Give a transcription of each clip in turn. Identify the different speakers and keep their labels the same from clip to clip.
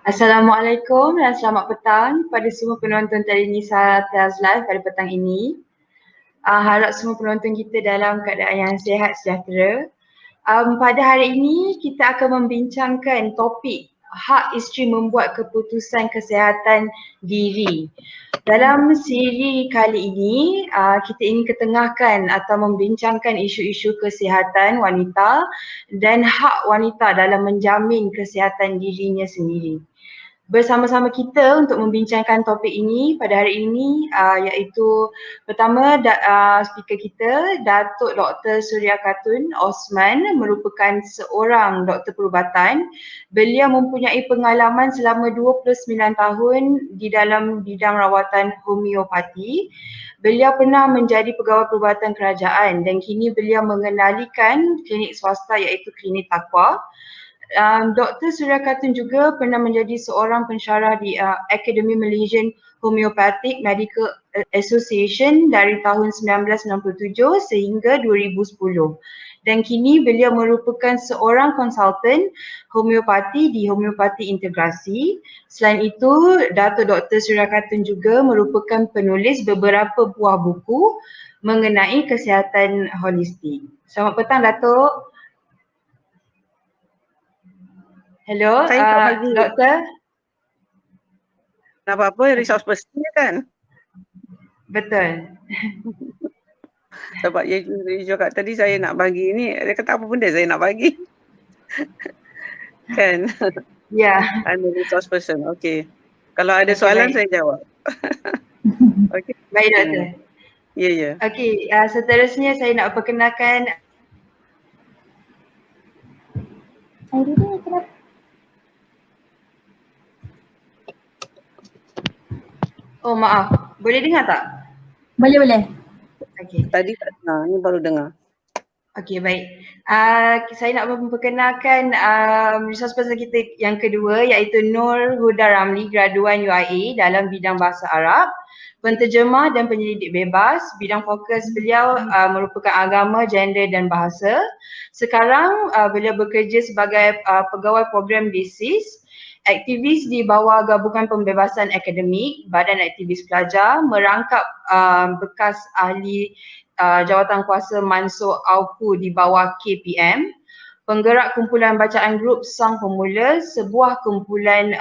Speaker 1: Assalamualaikum dan selamat petang pada semua penonton Telenisa Tels Live pada petang ini. Harap semua penonton kita dalam keadaan yang sihat sejahtera. Pada hari ini kita akan membincangkan topik hak isteri membuat keputusan kesihatan diri. Dalam siri kali ini, kita ingin ketengahkan atau membincangkan isu-isu kesihatan wanita dan hak wanita dalam menjamin kesihatan dirinya sendiri. Bersama-sama kita untuk membincangkan topik ini pada hari ini iaitu pertama speaker kita Datuk Dr. Surya Khatun Osman merupakan seorang doktor perubatan. Beliau mempunyai pengalaman selama 29 tahun di dalam bidang rawatan homeopati. Beliau pernah menjadi pegawai perubatan kerajaan dan kini beliau mengendalikan klinik swasta iaitu Klinik Taqwa. Dr. Surya Khatun juga pernah menjadi seorang pensyarah di Academy Malaysian Homeopathic Medical Association dari tahun 1997 sehingga 2010. Dan kini beliau merupakan seorang konsultan homeopati di Homeopati Integrasi. Selain itu, Datuk Dr. Surya Khatun juga merupakan penulis beberapa buah buku mengenai kesihatan holistik. Selamat petang, Datuk. Hello,
Speaker 2: Saya tak bagi.
Speaker 1: Doktor.
Speaker 2: Tak apa-apa, resource person kan?
Speaker 1: Betul.
Speaker 2: Sebab dia cakap tadi saya nak bagi ni, dia kata apa benda saya nak bagi. Kan?
Speaker 1: Ya.
Speaker 2: I'm a resource person, okay. Kalau ada soalan
Speaker 1: baik.
Speaker 2: saya jawab. Okay.
Speaker 1: Baik, Doktor.
Speaker 2: Ya.
Speaker 1: Okey, seterusnya saya nak perkenalkan Oh maaf, boleh dengar tak?
Speaker 3: Boleh.
Speaker 1: Okey.
Speaker 2: Tadi tak dengar, ni baru dengar.
Speaker 1: Okey, baik. Saya nak memperkenalkan resource person kita yang kedua iaitu Nur Huda Ramli, graduan UIA dalam bidang bahasa Arab, penterjemah dan penyelidik bebas. Bidang fokus beliau merupakan agama, gender dan bahasa. Sekarang beliau bekerja sebagai pegawai program BSIS, aktivis di bawah Gabungan Pembebasan Akademik, Badan Aktivis Pelajar, merangkap bekas ahli jawatan kuasa Mansur Auku di bawah KPM, penggerak kumpulan bacaan grup Sang Pemula, sebuah kumpulan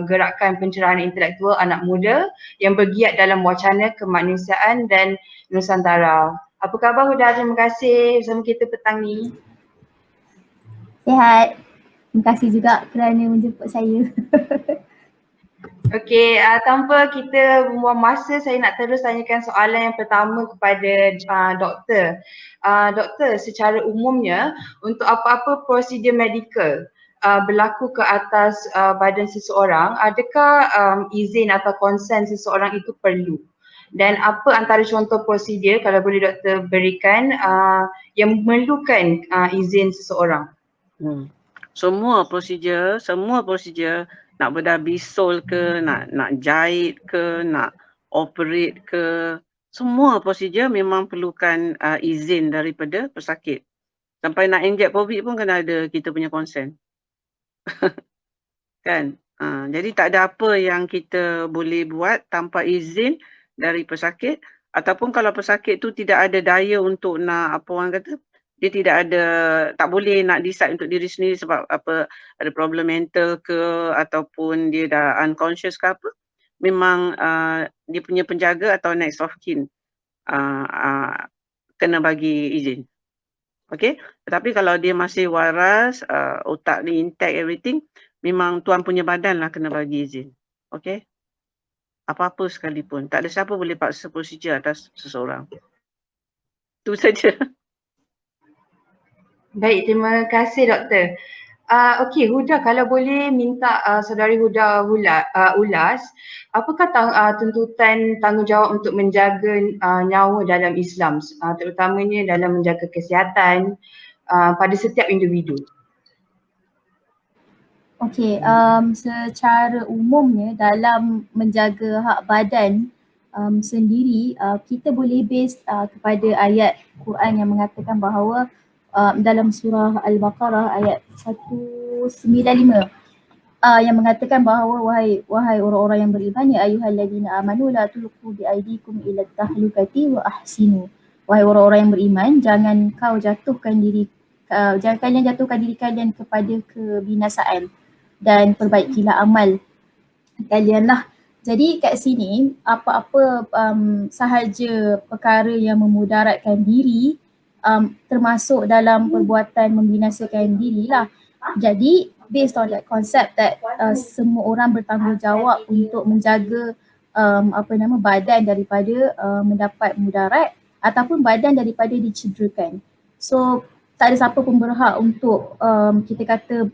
Speaker 1: gerakan pencerahan intelektual anak muda yang bergiat dalam wacana kemanusiaan dan Nusantara. Apa khabar Huda? Terima kasih bersama kita petang ni.
Speaker 3: Sihat. Terima kasih juga kerana menjemput saya.
Speaker 1: Okey, tanpa kita membuang masa, saya nak terus tanyakan soalan yang pertama kepada doktor. Doktor, secara umumnya untuk apa-apa prosedur medikal berlaku ke atas badan seseorang, adakah izin atau konsen seseorang itu perlu? Dan apa antara contoh prosedur kalau boleh doktor berikan yang memerlukan izin seseorang?
Speaker 2: Semua prosedur nak bedah bisol ke, nak jahit ke, nak operate ke, semua prosedur memang perlukan izin daripada pesakit. Sampai nak inject COVID pun kena ada kita punya consent. Kan? Jadi tak ada apa yang kita boleh buat tanpa izin dari pesakit, ataupun kalau pesakit tu tidak ada daya untuk nak, apa orang kata, dia tak boleh nak decide untuk diri sendiri sebab apa, ada problem mental ke ataupun dia dah unconscious ke apa, memang dia punya penjaga atau next of kin kena bagi izin. Okay, tetapi kalau dia masih waras, otak ni intact everything, memang tuan punya badan lah kena bagi izin. Okay, apa-apa sekalipun, tak ada siapa boleh paksa prosedur atas seseorang. Itu saja.
Speaker 1: Baik, terima kasih doktor. Okey, Huda, kalau boleh minta saudari Huda ulas, apakah tuntutan tanggungjawab untuk menjaga nyawa dalam Islam, terutamanya dalam menjaga kesihatan pada setiap individu?
Speaker 3: Okey, secara umumnya dalam menjaga hak badan sendiri, kita boleh base kepada ayat Quran yang mengatakan bahawa dalam surah Al-Baqarah ayat 195, yang mengatakan bahawa wahai orang-orang yang beriman, ya ayyuhalladzina amanu la tulqu biaidikum ila tahlukati wa ahsinu. Wahai orang-orang yang beriman, jangan kalian jatuhkan diri kalian kepada kebinasaan dan perbaikilah amal kalian lah. Jadi kat sini apa-apa sahaja perkara yang memudaratkan diri termasuk dalam perbuatan membinasakan diri lah. Jadi based on that concept that semua orang bertanggungjawab untuk menjaga badan daripada mendapat mudarat ataupun badan daripada dicederakan. So tak ada siapa pun berhak untuk kita kata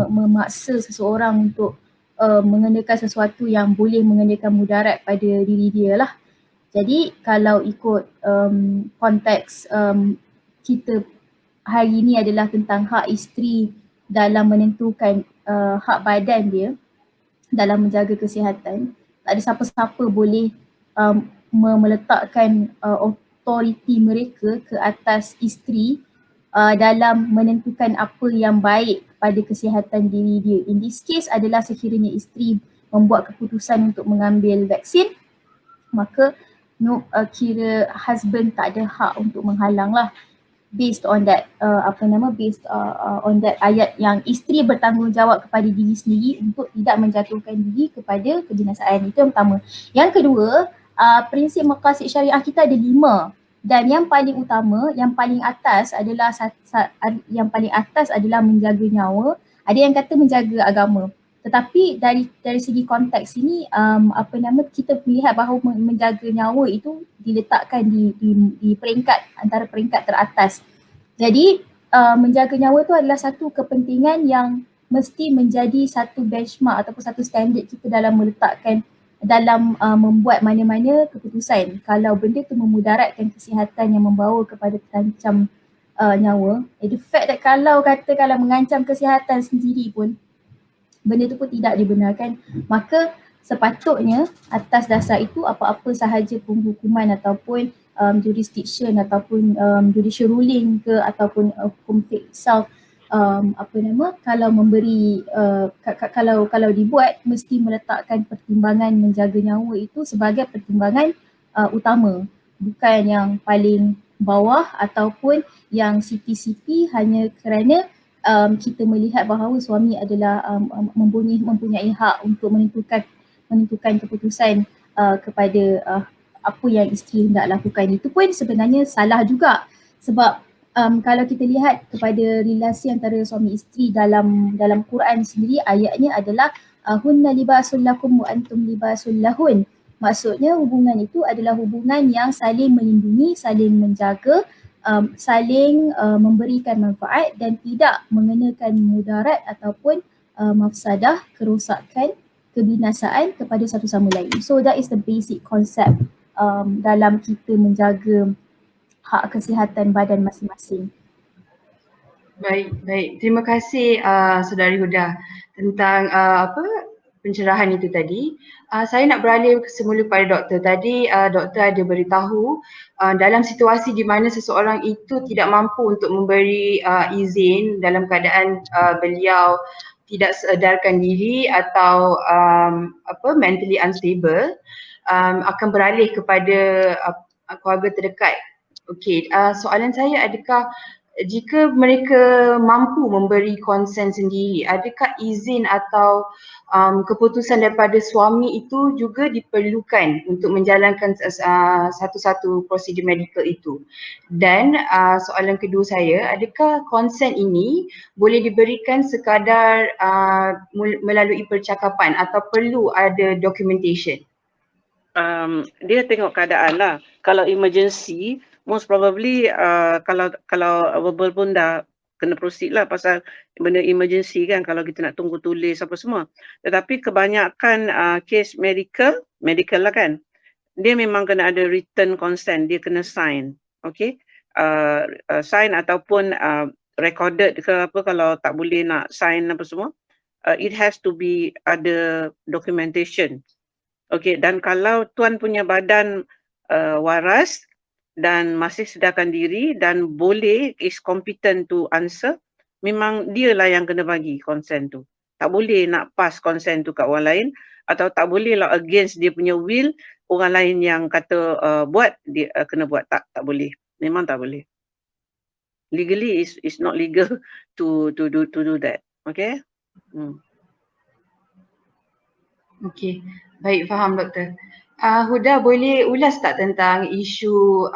Speaker 3: memaksa seseorang untuk mengenakan sesuatu yang boleh mengenakan mudarat pada diri dia lah. Jadi kalau ikut konteks kita hari ini adalah tentang hak isteri dalam menentukan hak badan dia dalam menjaga kesihatan, tak ada siapa-siapa boleh meletakkan autoriti mereka ke atas isteri dalam menentukan apa yang baik pada kesihatan diri dia. In this case adalah sekiranya isteri membuat keputusan untuk mengambil vaksin, maka kira husband tak ada hak untuk menghalang lah. Based on that on that ayat yang isteri bertanggungjawab kepada diri sendiri untuk tidak menjatuhkan diri kepada kebinasaan. Itu yang pertama. Yang kedua, prinsip maqasid syariah kita ada 5 dan yang paling utama, yang paling atas adalah menjaga nyawa. Ada yang kata menjaga agama. Tetapi dari segi konteks ini kita melihat bahawa menjaga nyawa itu diletakkan di peringkat antara peringkat teratas. Jadi menjaga nyawa itu adalah satu kepentingan yang mesti menjadi satu benchmark ataupun satu standard kita dalam membuat mana-mana keputusan. Kalau benda itu memudaratkan kesihatan yang membawa kepada terancam nyawa, the fact that kalau mengancam kesihatan sendiri pun benda itu pun tidak dibenarkan, maka sepatutnya atas dasar itu apa-apa sahaja pun hukuman ataupun jurisdiction ataupun judicial ruling ke ataupun hukum itself kalau memberi kalau dibuat mesti meletakkan pertimbangan menjaga nyawa itu sebagai pertimbangan utama, bukan yang paling bawah ataupun yang CP hanya kerana kita melihat bahawa suami adalah mempunyai hak untuk menentukan keputusan kepada apa yang isteri hendak lakukan. Itu pun sebenarnya salah juga, sebab kalau kita lihat kepada relasi antara suami isteri dalam Quran sendiri, ayatnya adalah hunna libasul lakum wa antum libasul lahun. Maksudnya hubungan itu adalah hubungan yang saling melindungi, saling menjaga, saling memberikan manfaat dan tidak mengenakan mudarat ataupun mafsadah, kerosakan, kebinasaan kepada satu sama lain. So that is the basic concept dalam kita menjaga hak kesihatan badan masing-masing.
Speaker 1: Baik. Terima kasih Saudari Huda tentang pencerahan itu tadi. Saya nak beralih semula pada doktor. Tadi doktor ada beritahu dalam situasi di mana seseorang itu tidak mampu untuk memberi izin dalam keadaan beliau tidak sedarkan diri atau mentally unstable, akan beralih kepada keluarga terdekat. Okey, soalan saya, adakah jika mereka mampu memberi konsen sendiri, adakah izin atau keputusan daripada suami itu juga diperlukan untuk menjalankan satu-satu prosedur medikal itu? Dan soalan kedua saya, adakah konsen ini boleh diberikan sekadar melalui percakapan atau perlu ada documentation?
Speaker 2: Dia tengok keadaan lah. Kalau emergency, most probably kalau verbal pun dah kena proceed lah, pasal benda emergency kan, kalau kita nak tunggu tulis apa semua. Tetapi kebanyakan case medical lah kan, dia memang kena ada written consent, dia kena sign. Okay, sign ataupun recorded ke apa, kalau tak boleh nak sign apa semua, it has to be ada documentation. Okey, dan kalau tuan punya badan waras dan masih sedarkan diri dan boleh, is competent to answer, memang dialah yang kena bagi consent tu. Tak boleh nak pass consent tu kat orang lain, atau tak boleh lah against dia punya will orang lain yang kata buat dia kena buat. Tak boleh. Memang tak boleh. Legally is not legal to do that. Okay?
Speaker 1: Okey, baik, faham doktor. Huda, boleh ulas tak tentang isu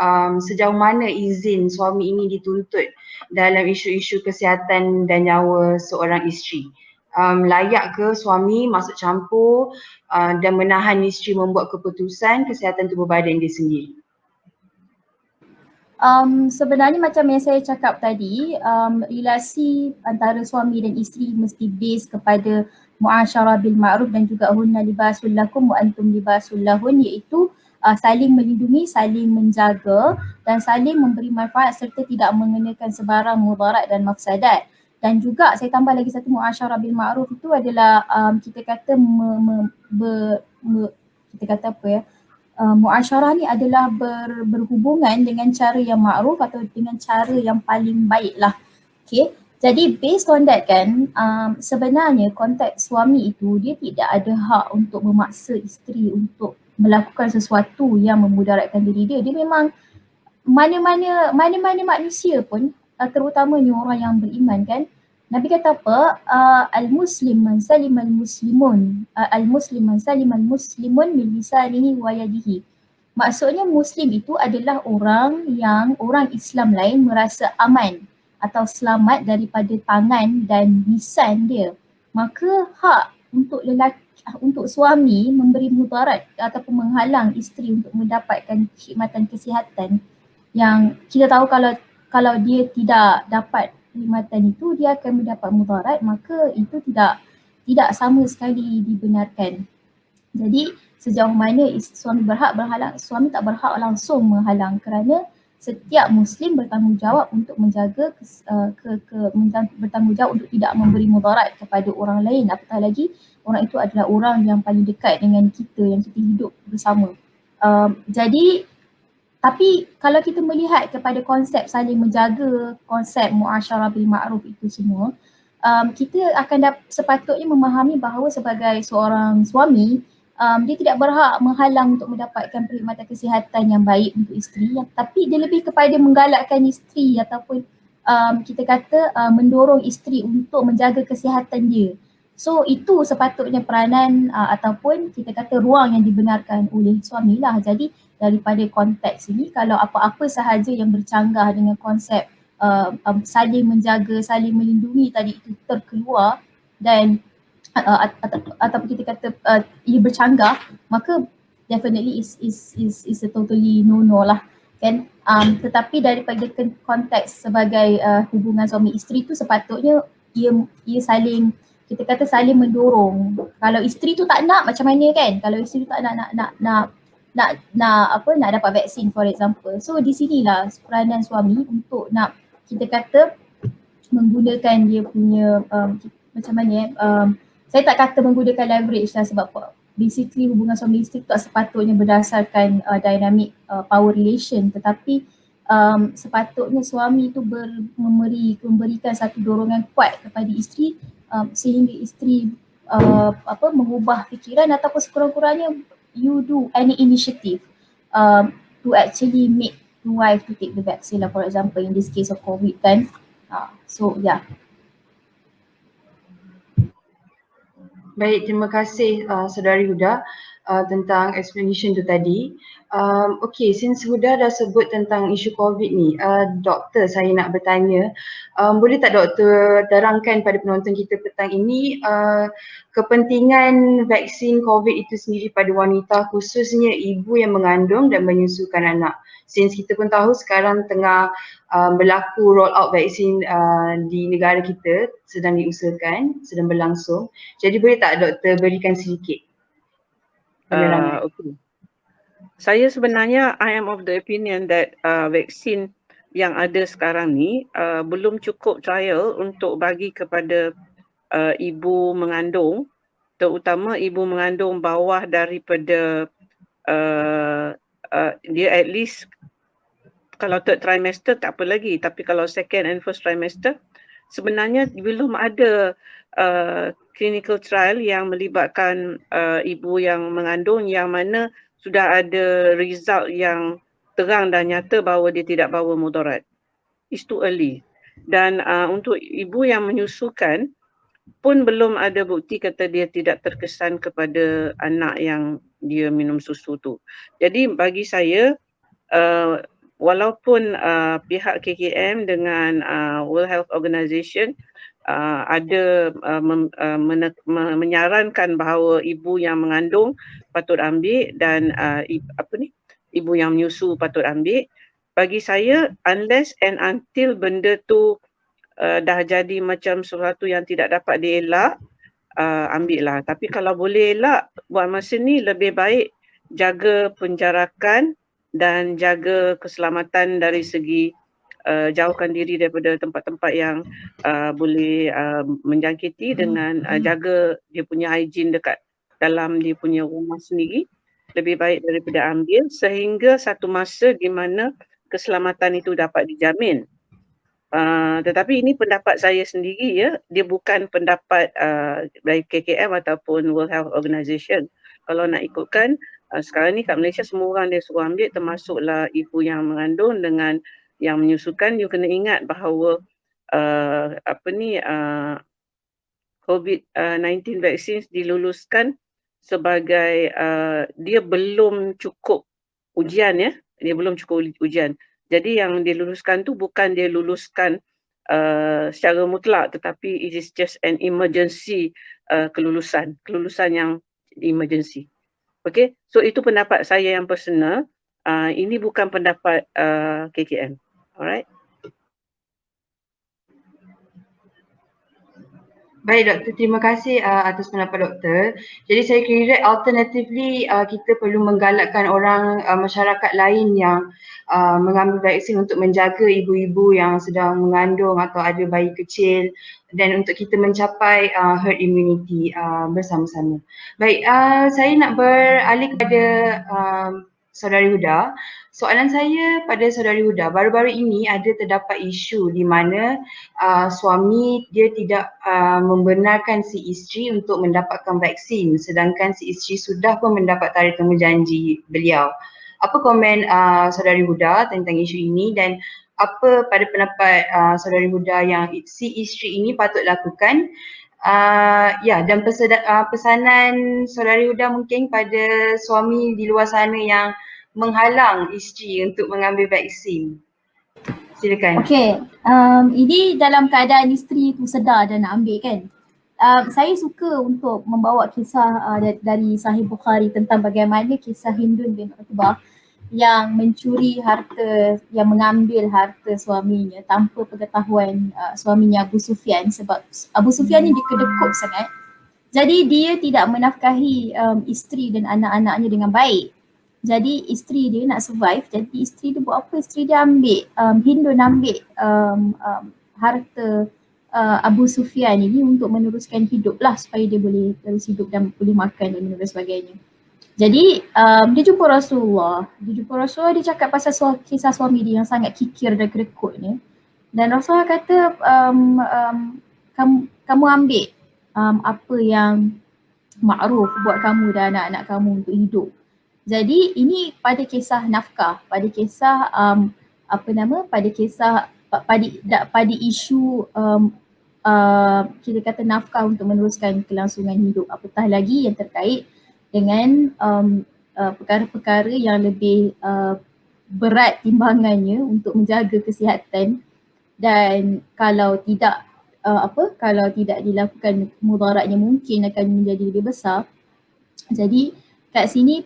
Speaker 1: sejauh mana izin suami ini dituntut dalam isu-isu kesihatan dan nyawa seorang isteri? Layak ke suami masuk campur dan menahan isteri membuat keputusan kesihatan tubuh badan dia sendiri?
Speaker 3: Sebenarnya macam yang saya cakap tadi, relasi antara suami dan isteri mesti base kepada muasyarah bil ma'ruf dan juga hunna libasul lakum wa antum libasul lahun, iaitu saling melindungi, saling menjaga dan saling memberi manfaat serta tidak mengenakan sebarang mudarat dan mafsadat. Dan juga saya tambah lagi satu, muasyarah bil ma'ruf itu adalah kita kata muasyarah ni adalah berhubungan dengan cara yang ma'ruf atau dengan cara yang paling baik lah. Okay. Jadi based on that kan, sebenarnya konteks suami itu dia tidak ada hak untuk memaksa isteri untuk melakukan sesuatu yang memudaratkan diri dia. Dia memang mana-mana manusia pun, terutamanya orang yang beriman kan, Nabi kata apa? Al-muslim man salimal muslimun. Al-muslim man salimal muslimun min lisanihi wa yadihi. Maksudnya muslim itu adalah orang Islam lain merasa aman atau selamat daripada tangan dan lisan dia. Maka hak untuk suami memberi mudarat ataupun menghalang isteri untuk mendapatkan khidmatan kesihatan yang kita tahu kalau dia tidak dapat perkhidmatan itu, dia akan mendapat mudarat, maka itu tidak sama sekali dibenarkan. Jadi sejauh mana suami suami tak berhak langsung menghalang, kerana setiap muslim bertanggungjawab untuk menjaga bertanggungjawab untuk tidak memberi mudarat kepada orang lain, apatah lagi orang itu adalah orang yang paling dekat dengan kita, yang kita hidup bersama. Tapi kalau kita melihat kepada konsep saling menjaga, konsep muasyarah bil ma'ruf itu semua, kita akan sepatutnya memahami bahawa sebagai seorang suami, dia tidak berhak menghalang untuk mendapatkan perkhidmatan kesihatan yang baik untuk isteri, tapi dia lebih kepada menggalakkan isteri ataupun kita kata mendorong isteri untuk menjaga kesihatan dia. So itu sepatutnya peranan ataupun kita kata ruang yang dibenarkan oleh suami lah. Jadi daripada konteks ini, kalau apa-apa sahaja yang bercanggah dengan konsep saling menjaga, saling melindungi tadi itu terkeluar dan ataupun kita kata ia bercanggah, maka definitely is a totally no lah kan. Tetapi daripada konteks sebagai hubungan suami isteri tu sepatutnya ia saling, kita kata saling mendorong. Kalau isteri tu tak nak, macam mana kan? Kalau isteri tu tak nak dapat vaksin for example. So di sinilah peranan suami untuk nak, kita kata menggunakan dia punya macam mana saya tak kata menggunakan leverage lah, sebab basically hubungan suami isteri tak sepatutnya berdasarkan dynamic power relation, tetapi sepatutnya suami tu memberikan satu dorongan kuat kepada isteri sehingga isteri mengubah fikiran ataupun sekurang-kurangnya you do any initiative to actually make the wife to take the vaccine lah, for example in this case of COVID kan. So yeah.
Speaker 1: Baik, terima kasih Saudari Huda tentang explanation tu tadi. Okay, since Huda dah sebut tentang isu COVID ni, doktor saya nak bertanya, boleh tak doktor terangkan pada penonton kita petang ini kepentingan vaksin COVID itu sendiri pada wanita, khususnya ibu yang mengandung dan menyusukan anak. Since kita pun tahu sekarang tengah berlaku roll out vaksin di negara kita, sedang diusahakan, sedang berlangsung. Jadi boleh tak doktor berikan sedikit penerangan?
Speaker 2: Okay. Saya sebenarnya I am of the opinion that vaksin yang ada sekarang ni belum cukup trial untuk bagi kepada ibu mengandung, terutama ibu mengandung bawah daripada dia at least kalau third trimester tak apa lagi, tapi kalau second and first trimester sebenarnya belum ada clinical trial yang melibatkan ibu yang mengandung yang mana sudah ada result yang terang dan nyata bahawa dia tidak bawa mudarat. It's too early. Dan untuk ibu yang menyusukan pun belum ada bukti kata dia tidak terkesan kepada anak yang dia minum susu tu. Jadi bagi saya walaupun pihak KKM dengan World Health Organization ada menyarankan bahawa ibu yang mengandung patut ambil dan ibu yang menyusu patut ambil, bagi saya unless and until benda tu dah jadi macam sesuatu yang tidak dapat dielak, ambil lah. Tapi kalau boleh elak, buat masa ni lebih baik jaga penjarakan dan jaga keselamatan dari segi jauhkan diri daripada tempat-tempat yang boleh menjangkiti dengan jaga dia punya hygiene dekat dalam dia punya rumah sendiri. Lebih baik daripada ambil sehingga satu masa di mana keselamatan itu dapat dijamin. Tetapi ini pendapat saya sendiri ya, dia bukan pendapat dari KKM ataupun World Health Organization. Kalau nak ikutkan sekarang ni kat Malaysia semua orang dia suruh ambil, termasuklah ibu yang mengandung dengan yang menyusukan. You kena ingat bahawa COVID-19 vaccines diluluskan sebagai dia belum cukup ujian ya, dia belum cukup ujian. Jadi yang diluluskan tu bukan dia luluskan secara mutlak, tetapi it is just an emergency kelulusan yang emergency. Okay, so itu pendapat saya yang personal. Ini bukan pendapat KKM. Alright.
Speaker 1: Baik doktor, terima kasih atas pendapat doktor. Jadi saya kira alternatively kita perlu menggalakkan orang masyarakat lain yang mengambil vaksin untuk menjaga ibu-ibu yang sedang mengandung atau ada bayi kecil dan untuk kita mencapai herd immunity bersama-sama. Baik, saya nak beralih kepada Saudari Huda. Soalan saya pada Saudari Huda, baru-baru ini ada terdapat isu di mana suami dia tidak membenarkan si isteri untuk mendapatkan vaksin sedangkan si isteri sudah pun mendapat tarikh temujanji beliau. Apa komen Saudari Huda tentang isu ini dan apa pada pendapat Saudari Huda yang si isteri ini patut lakukan? Dan pesanan Saudari Huda mungkin pada suami di luar sana yang menghalang isteri untuk mengambil vaksin. Silakan.
Speaker 3: Okey, ini dalam keadaan isteri tu sedar dan nak ambil kan. Saya suka untuk membawa kisah dari Sahih Bukhari tentang bagaimana kisah Hindun bin Utbah yang mencuri harta, yang mengambil harta suaminya tanpa pengetahuan suaminya Abu Sufyan, sebab Abu Sufyan ni dia kedekut sangat. Jadi dia tidak menafkahi isteri dan anak-anaknya dengan baik. Jadi isteri dia nak survive, jadi isteri dia buat apa? Isteri dia ambil, Hindun ambil harta Abu Sufyan ini untuk meneruskan hidup lah supaya dia boleh terus hidup dan boleh makan dan minum dan sebagainya. Jadi dia jumpa Rasulullah, dia cakap pasal kisah suami dia yang sangat kikir dan kerekut ni. Dan Rasulullah kata kamu ambil apa yang ma'ruf buat kamu dan anak-anak kamu untuk hidup. Jadi ini pada kisah nafkah, pada kisah pada isu kita kata nafkah untuk meneruskan kelangsungan hidup, apatah lagi yang terkait dengan perkara-perkara yang lebih berat timbangannya untuk menjaga kesihatan dan kalau tidak dilakukan mudaratnya mungkin akan menjadi lebih besar. Jadi kat sini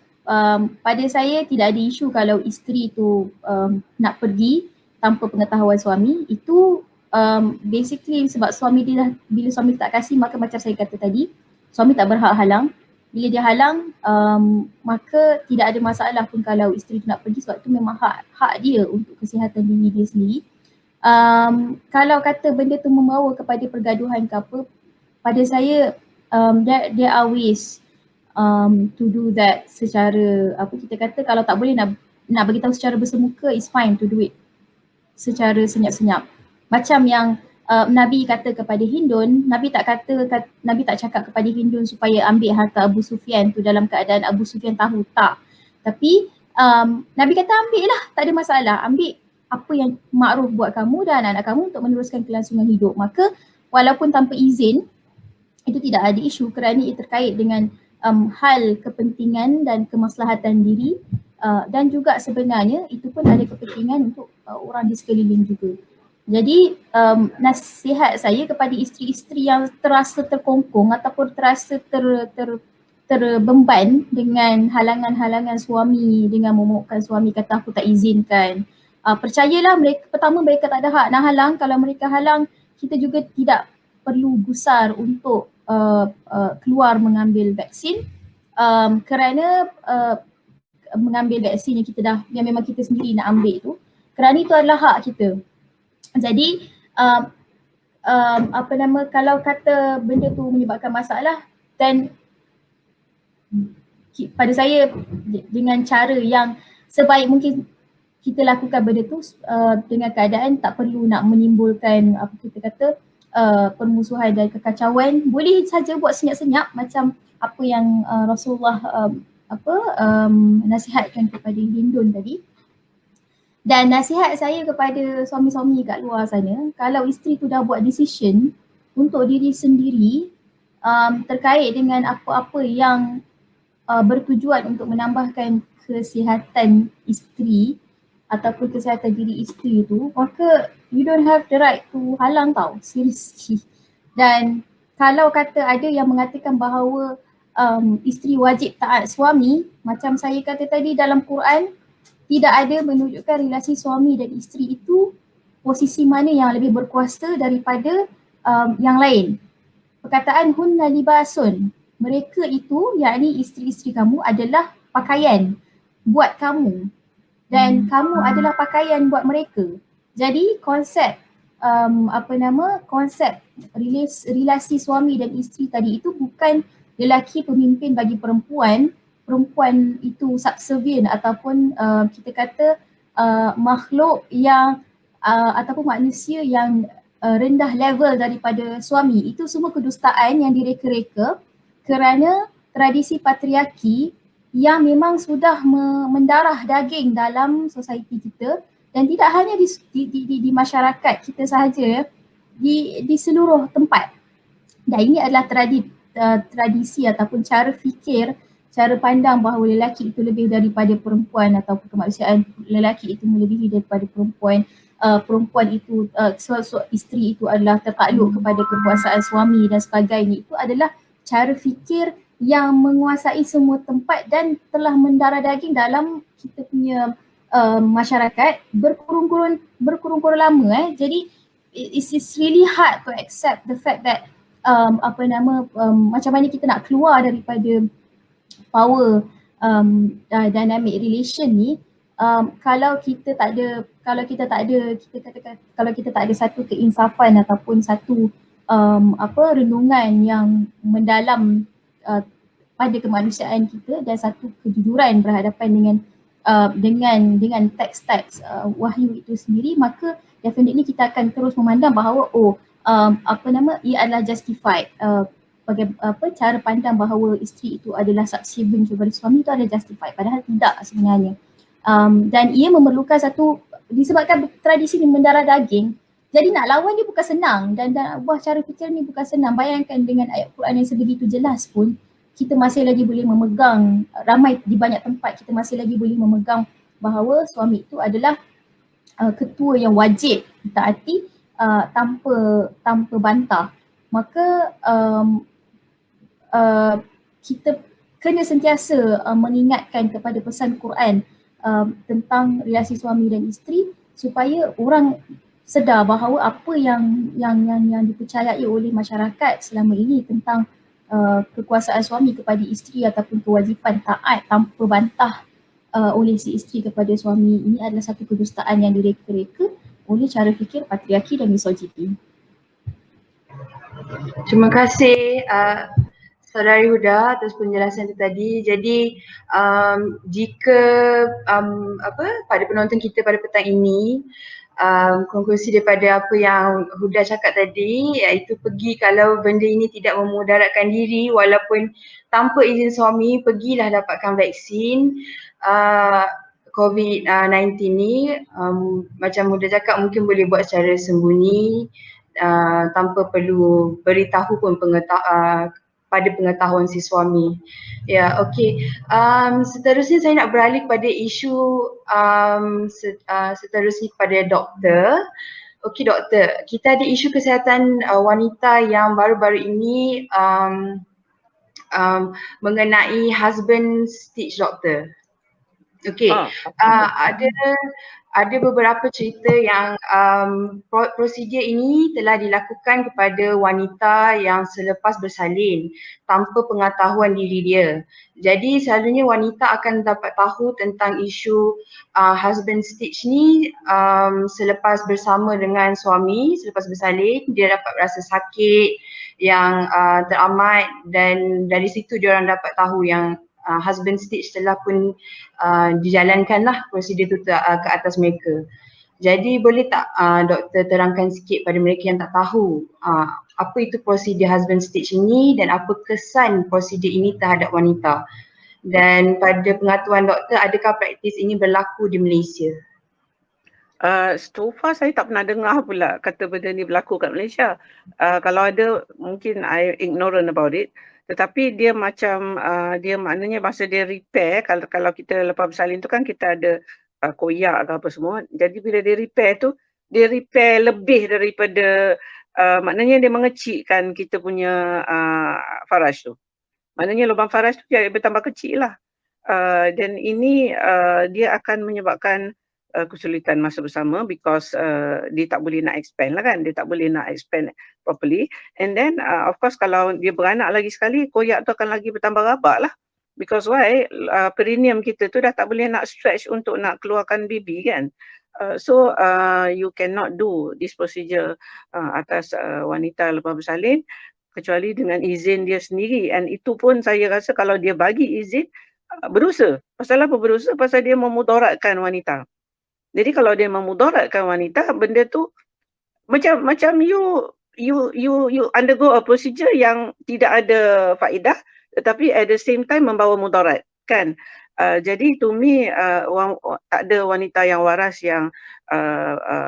Speaker 3: pada saya tidak ada isu kalau isteri tu nak pergi tanpa pengetahuan suami. Itu basically sebab suami dia dah, bila suami tak kasih maka macam saya kata tadi, suami tak berhak halang. Bila dia halang maka tidak ada masalah pun kalau isteri tu nak pergi sebab tu memang hak dia untuk kesihatan diri dia sendiri. Kalau kata benda tu membawa kepada pergaduhan ke apa, pada saya there are ways to do that secara kita kata kalau tak boleh nak bagi tahu secara bersemuka, it's fine to do it secara senyap-senyap. Macam yang Nabi kata kepada Hindun, Nabi tak cakap kepada Hindun supaya ambil harta Abu Sufyan tu dalam keadaan Abu Sufyan tahu, tak. Tapi Nabi kata ambil lah, tak ada masalah, ambil apa yang makruf buat kamu dan anak-anak kamu untuk meneruskan kelangsungan hidup. Maka walaupun tanpa izin, itu tidak ada isu kerana ia terkait dengan hal kepentingan dan kemaslahatan diri, dan juga sebenarnya itu pun ada kepentingan untuk orang di sekeliling juga. Jadi nasihat saya kepada isteri-isteri yang terasa terkongkong ataupun terasa terbemban dengan halangan-halangan suami, dengan momokkan suami kata aku tak izinkan. Percayalah, mereka tak ada hak nak halang. Kalau mereka halang, kita juga tidak perlu gusar untuk keluar mengambil vaksin, kerana mengambil vaksin yang memang kita sendiri nak ambil tu, kerana itu adalah hak kita. Jadi kalau kata benda tu menyebabkan masalah, dan pada saya dengan cara yang sebaik mungkin kita lakukan benda tu dengan keadaan tak perlu nak menimbulkan permusuhan dan kekacauan. Boleh saja buat senyap-senyap macam apa yang Rasulullah nasihatkan kepada Hindun tadi. Dan nasihat saya kepada suami-suami kat luar sana, kalau isteri tu dah buat decision untuk diri sendiri terkait dengan apa-apa yang bertujuan untuk menambahkan kesihatan isteri ataupun kesihatan diri isteri tu, maka you don't have the right to halang tau, seriously. Dan kalau kata ada yang mengatakan bahawa isteri wajib taat suami, macam saya kata tadi, dalam Quran tidak ada menunjukkan relasi suami dan isteri itu posisi mana yang lebih berkuasa daripada yang lain. Perkataan hunna libasun, mereka itu, yakni isteri-isteri kamu adalah pakaian buat kamu dan kamu adalah pakaian buat mereka. Jadi konsep konsep relasi suami dan isteri tadi itu bukan lelaki pemimpin bagi perempuan itu subservient ataupun kita kata makhluk yang ataupun manusia yang rendah level daripada suami. Itu semua kedustaan yang direka-reka kerana tradisi patriarki yang memang sudah mendarah daging dalam society kita, dan tidak hanya di masyarakat kita sahaja, di seluruh tempat. Dan ini adalah tradisi ataupun cara fikir, cara pandang bahawa lelaki itu lebih daripada perempuan ataupun kemanusiaan lelaki itu melebihi daripada perempuan. Perempuan itu, isteri itu adalah tertakluk kepada kekuasaan suami dan sebagainya. Itu adalah cara fikir yang menguasai semua tempat dan telah mendarah daging dalam kita punya masyarakat berkurun-kurun lama. Jadi it's really hard to accept the fact that macam mana kita nak keluar daripada power dynamic relation ni kalau kita tak ada satu keinsafan ataupun satu renungan yang mendalam pada kemanusiaan kita dan satu kejujuran berhadapan dengan teks-teks wahyu itu sendiri, maka definitely kita akan terus memandang bahawa ia adalah justified. Cara pandang bahawa isteri itu adalah subservient kepada suami itu adalah justified, padahal tidak sebenarnya. Dan ia memerlukan disebabkan tradisi ini mendarah daging, jadi nak lawan dia bukan senang dan ubah cara fikir ni bukan senang. Bayangkan dengan ayat Quran yang sebegitu jelas pun, kita masih lagi boleh memegang, di banyak tempat kita masih lagi boleh memegang bahawa suami itu adalah ketua yang wajib ditaati tanpa bantah. Maka kita kena sentiasa mengingatkan kepada pesan Quran tentang relasi suami dan isteri supaya orang sedar bahawa apa yang dipercayai oleh masyarakat selama ini tentang kekuasaan suami kepada isteri ataupun kewajipan taat tanpa bantah oleh si isteri kepada suami ini adalah satu kedustaan yang direka-reka oleh cara fikir patriarki dan misogini.
Speaker 1: Terima kasih Saudari Huda atas penjelasan itu tadi. Jadi jika pada penonton kita pada petang ini konklusi daripada apa yang Huda cakap tadi, iaitu pergi kalau benda ini tidak memudaratkan diri walaupun tanpa izin suami, pergilah dapatkan vaksin COVID-19 ni. Macam Huda cakap, mungkin boleh buat secara sembunyi tanpa perlu beritahu pun pada pengetahuan si suami. Ya, okey. Seterusnya saya nak beralih pada isu seterusnya pada doktor. Okey doktor, kita ada isu kesihatan wanita yang baru-baru ini mengenai husband stitch doktor. Okey, ada beberapa cerita yang prosedur ini telah dilakukan kepada wanita yang selepas bersalin tanpa pengetahuan diri dia. Jadi selalunya wanita akan dapat tahu tentang isu husband stitch ni selepas bersama dengan suami, selepas bersalin dia dapat rasa sakit yang teramat, dan dari situ dia orang dapat tahu yang husband stitch telah pun dijalankanlah prosedur itu ke atas mereka. Jadi boleh tak doktor terangkan sikit pada mereka yang tak tahu apa itu prosedur husband stitch ini dan apa kesan prosedur ini terhadap wanita? Dan pada pengetahuan doktor, adakah praktis ini berlaku di Malaysia?
Speaker 2: So far saya tak pernah dengar pula kata benda ni berlaku kat Malaysia. Kalau ada, mungkin I ignorant about it. Tetapi dia macam, dia maknanya masa dia repair, kalau kita lepas bersalin tu kan kita ada koyak ke apa semua. Jadi bila dia repair tu, dia repair lebih daripada, maknanya dia mengecilkan kita punya faraj tu. Maknanya lubang faraj tu dia bertambah kecil lah. Dan ini dia akan menyebabkan kesulitan masa bersama because dia tak boleh nak expand lah kan, dia tak boleh nak expand properly, and then of course kalau dia beranak lagi sekali, koyak tu akan lagi bertambah rabak lah, because why, perineum kita tu dah tak boleh nak stretch untuk nak keluarkan baby kan. So you cannot do this procedure atas wanita lepas bersalin kecuali dengan izin dia sendiri, and itu pun saya rasa kalau dia bagi izin berdosa. Pasal apa berdosa? Pasal dia memudaratkan wanita. Jadi kalau dia memudaratkan wanita, benda tu macam you undergo a procedure yang tidak ada faedah tetapi at the same time membawa mudarat kan. Jadi to me tak ada wanita yang waras yang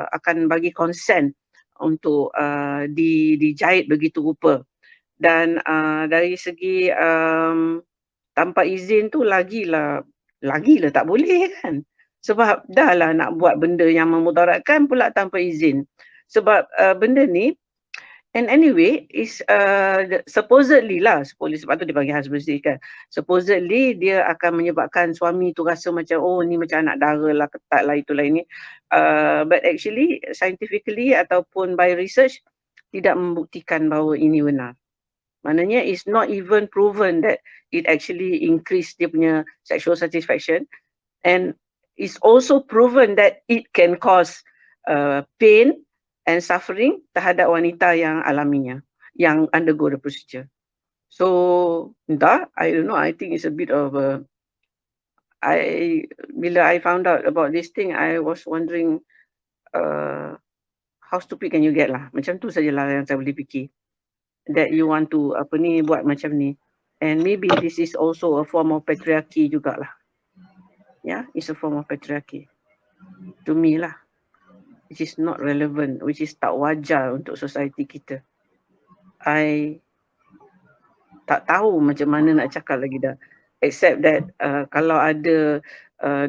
Speaker 2: akan bagi consent untuk dijahit begitu rupa. Dan dari segi tanpa izin tu lagilah tak boleh kan. Sebab dah lah nak buat benda yang memudaratkan pula tanpa izin. Sebab benda ni, and anyway, is supposedly lah, sebab tu dia panggil husband stitch kan. Supposedly dia akan menyebabkan suami tu rasa macam, oh ni macam anak dara lah, ketat lah, itulah ini. But actually, scientifically ataupun by research, tidak membuktikan bahawa ini benar. Maknanya it's not even proven that it actually increase dia punya sexual satisfaction, and it's also proven that it can cause pain and suffering terhadap wanita yang alaminya, yang undergo the procedure. So, entah, I don't know, I think it's a bit of bila I found out about this thing, I was wondering how stupid can you get lah. Macam tu sajalah yang saya boleh fikir. That you want to buat macam ni. And maybe this is also a form of patriarchy jugalah. Yeah, it's a form of patriarchy. To me lah. Which is not relevant, which is tak wajar untuk society kita. I tak tahu macam mana nak cakap lagi dah. Except that kalau ada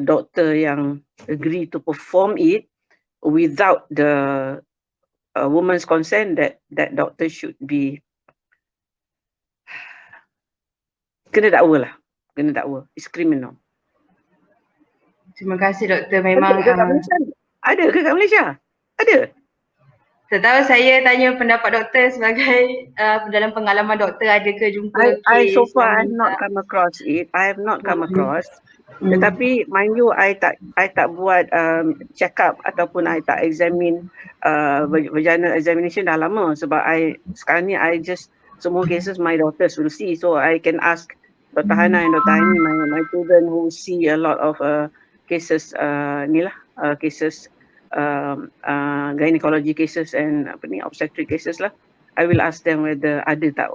Speaker 2: doktor yang agree to perform it without the woman's consent, that doctor should be kena dakwa lah. Kena dakwa. It's criminal.
Speaker 1: Terima kasih doktor, memang
Speaker 2: ada ke kat Malaysia? Ada.
Speaker 1: Tak tahu, saya tanya pendapat doktor sebagai dalam pengalaman doktor, ada ke jumpa
Speaker 2: I so far I have not come across it. I have not come across. Tetapi mind you, I tak buat check up ataupun I tak examine vaginal examination dah lama, sebab sekarang ni I just semua cases my daughters will see, so I can ask Dr. Hana and Dr. Aini, my children who see a lot of cases cases gynecology cases and obstetric cases lah, I will ask them whether ada tak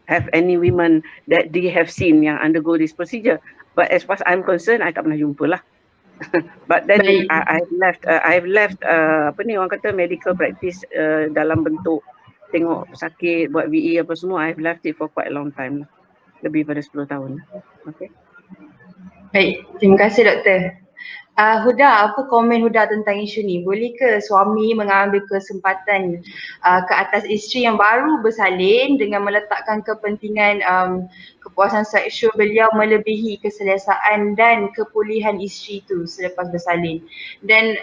Speaker 2: have any women that they have seen yang undergo this procedure. But as far as I'm concerned, I tak pernah jumpa lah. But then I've left orang kata medical practice dalam bentuk tengok sakit, buat VE apa semua. I've left it for quite a long time lah. Lebih pada 10 tahun. Okay.
Speaker 1: Baik, terima kasih doktor. Huda, apa komen Huda tentang isu ni? Boleh ke suami mengambil kesempatan ke atas isteri yang baru bersalin dengan meletakkan kepentingan kepuasan seksual beliau melebihi keselesaan dan kepulihan isteri itu selepas bersalin? Dan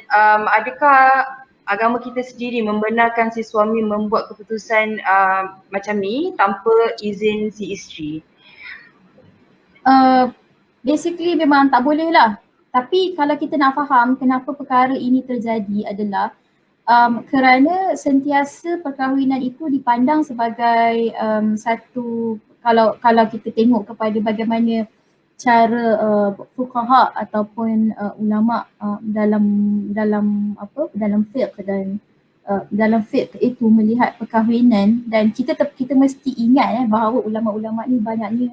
Speaker 1: adakah agama kita sendiri membenarkan si suami membuat keputusan macam ni tanpa izin si isteri?
Speaker 3: Basically memang tak boleh lah. Tapi kalau kita nak faham kenapa perkara ini terjadi adalah kerana sentiasa perkahwinan itu dipandang sebagai satu, kalau kita tengok kepada bagaimana cara fuqaha ataupun ulama dalam fiqh dan dalam fiqh itu melihat perkahwinan, dan kita mesti ingat bahawa ulama-ulama ni banyaknya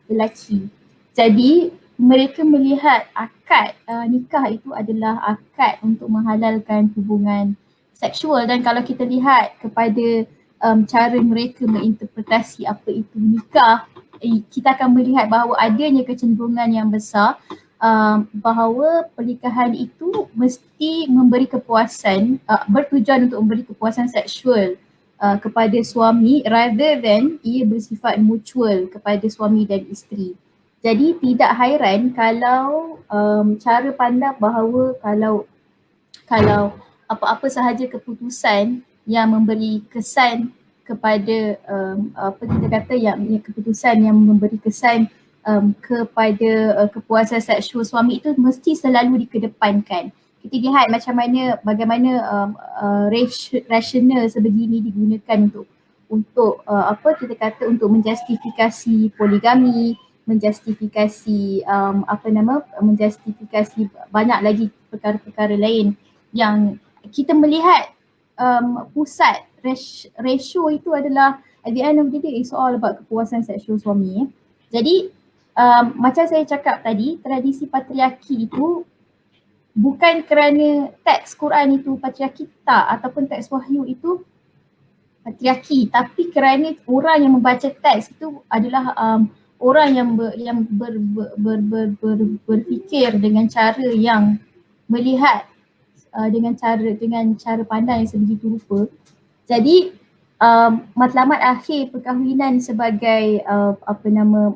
Speaker 3: lelaki. Jadi mereka melihat akad nikah itu adalah akad untuk menghalalkan hubungan seksual, dan kalau kita lihat kepada cara mereka menginterpretasi apa itu nikah, kita akan melihat bahawa adanya kecenderungan yang besar bahawa pernikahan itu mesti memberi kepuasan, bertujuan untuk memberi kepuasan seksual kepada suami rather than ia bersifat mutual kepada suami dan isteri. Jadi tidak hairan kalau cara pandang bahawa kalau apa-apa sahaja keputusan yang memberi kesan kepada keputusan yang memberi kesan kepada kepuasan seksual suami itu mesti selalu dikedepankan. Kita lihat bagaimana rasional sebegini digunakan untuk untuk menjustifikasi poligami, menjustifikasi menjustifikasi banyak lagi perkara-perkara lain yang kita melihat pusat ratio itu adalah at the end of the day it's all about kepuasan seksual suami. Jadi macam saya cakap tadi, tradisi patriarki itu bukan kerana teks Quran itu patriarki tak, ataupun teks wahyu itu patriarki, tapi kerana orang yang membaca teks itu adalah orang yang berfikir dengan cara yang melihat dengan cara pandang yang sebegitu rupa. Jadi matlamat akhir perkahwinan sebagai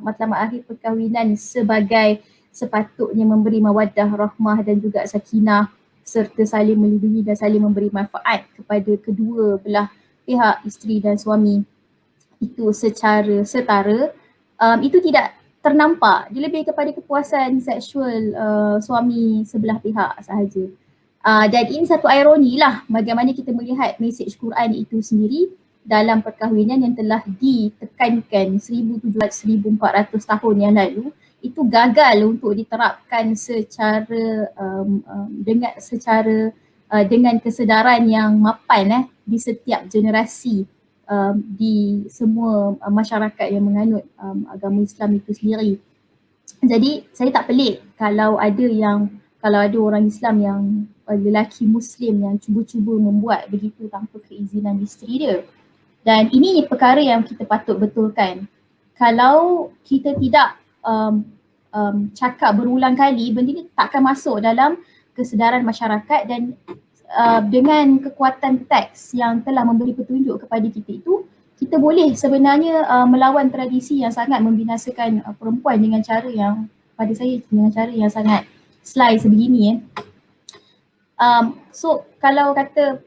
Speaker 3: matlamat akhir perkahwinan sebagai sepatutnya memberi mawaddah, rahmah dan juga sakinah serta saling melindungi dan saling memberi manfaat kepada kedua belah pihak, isteri dan suami itu secara setara. Itu tidak ternampak, dia lebih kepada kepuasan seksual suami sebelah pihak sahaja. Dan ini satu ironi lah bagaimana kita melihat mesej Quran itu sendiri dalam perkahwinan yang telah ditekankan 1,700-1,400 tahun yang lalu, itu gagal untuk diterapkan dengan kesedaran yang mapan di setiap generasi di semua masyarakat yang menganut agama Islam itu sendiri. Jadi saya tak pelik kalau ada orang Islam yang lelaki Muslim yang cuba-cuba membuat begitu tanpa keizinan isteri dia. Dan ini perkara yang kita patut betulkan. Kalau kita tidak cakap berulang kali, benda ni takkan masuk dalam kesedaran masyarakat, dan dengan kekuatan teks yang telah memberi petunjuk kepada kita itu, kita boleh sebenarnya melawan tradisi yang sangat membinasakan perempuan dengan cara yang sangat sly sebegini. So kalau kata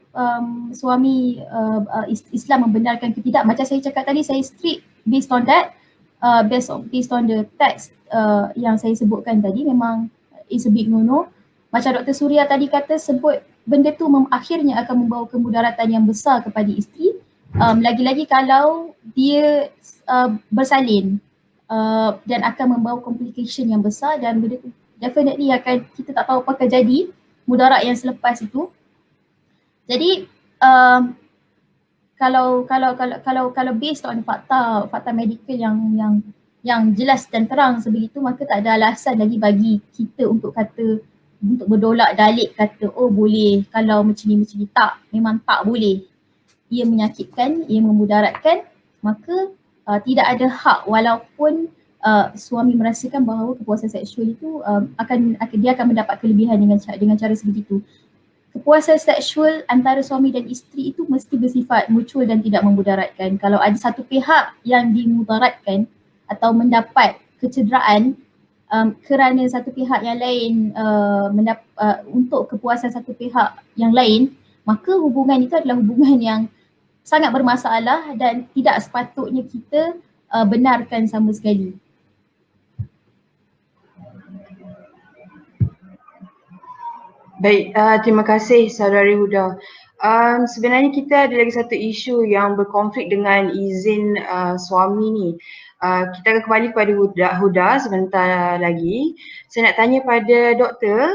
Speaker 3: suami Islam membenarkan ke tidak, macam saya cakap tadi, saya strict based on that, based on the text yang saya sebutkan tadi, memang is a big no-no. Macam Dr. Surya tadi kata, sebut benda tu akhirnya akan membawa kemudaratan yang besar kepada isteri, lagi-lagi kalau dia bersalin dan akan membawa complication yang besar, dan benda tu definitely kita tak tahu apa akan jadi mudarat yang selepas itu. Jadi kalau based on fakta medical yang jelas dan terang sebegitu, maka tak ada alasan lagi bagi kita untuk berdolak dalik kata oh boleh kalau macam ni. Tak, memang tak boleh. Ia menyakitkan, ia memudaratkan, maka tidak ada hak walaupun suami merasakan bahawa kepuasan seksual itu dia akan mendapat kelebihan dengan cara sebegitu. Kepuasan seksual antara suami dan isteri itu mesti bersifat mutual dan tidak memudaratkan. Kalau ada satu pihak yang dimudaratkan atau mendapat kecederaan kerana satu pihak yang lain untuk kepuasan satu pihak yang lain, maka hubungan itu adalah hubungan yang sangat bermasalah dan tidak sepatutnya kita benarkan sama sekali.
Speaker 1: Baik, terima kasih Saudari Huda. Sebenarnya kita ada lagi satu isu yang berkonflik dengan izin suami ni. Kita akan kembali kepada Huda sebentar lagi. Saya nak tanya pada doktor,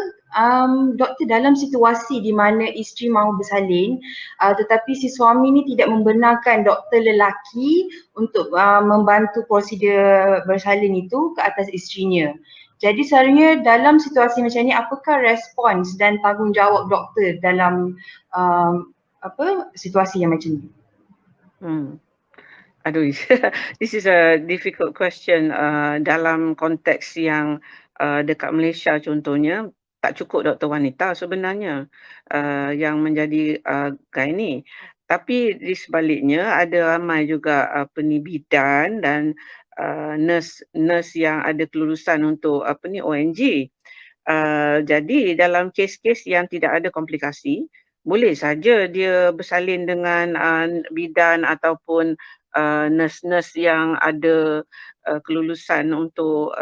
Speaker 1: doktor dalam situasi di mana isteri mahu bersalin tetapi si suami ni tidak membenarkan doktor lelaki untuk membantu prosedur bersalin itu ke atas isterinya. Jadi sebenarnya dalam situasi macam ni, apakah respons dan tanggungjawab doktor dalam situasi yang macam ni?
Speaker 2: Aduh, this is a difficult question dalam konteks yang dekat Malaysia contohnya, tak cukup doktor wanita sebenarnya yang menjadi gynae. Tapi di sebaliknya ada ramai juga penibidan dan nurse yang ada kelulusan untuk ONG. Jadi dalam kes-kes yang tidak ada komplikasi, boleh saja dia bersalin dengan bidan ataupun nurse-nurse yang ada kelulusan untuk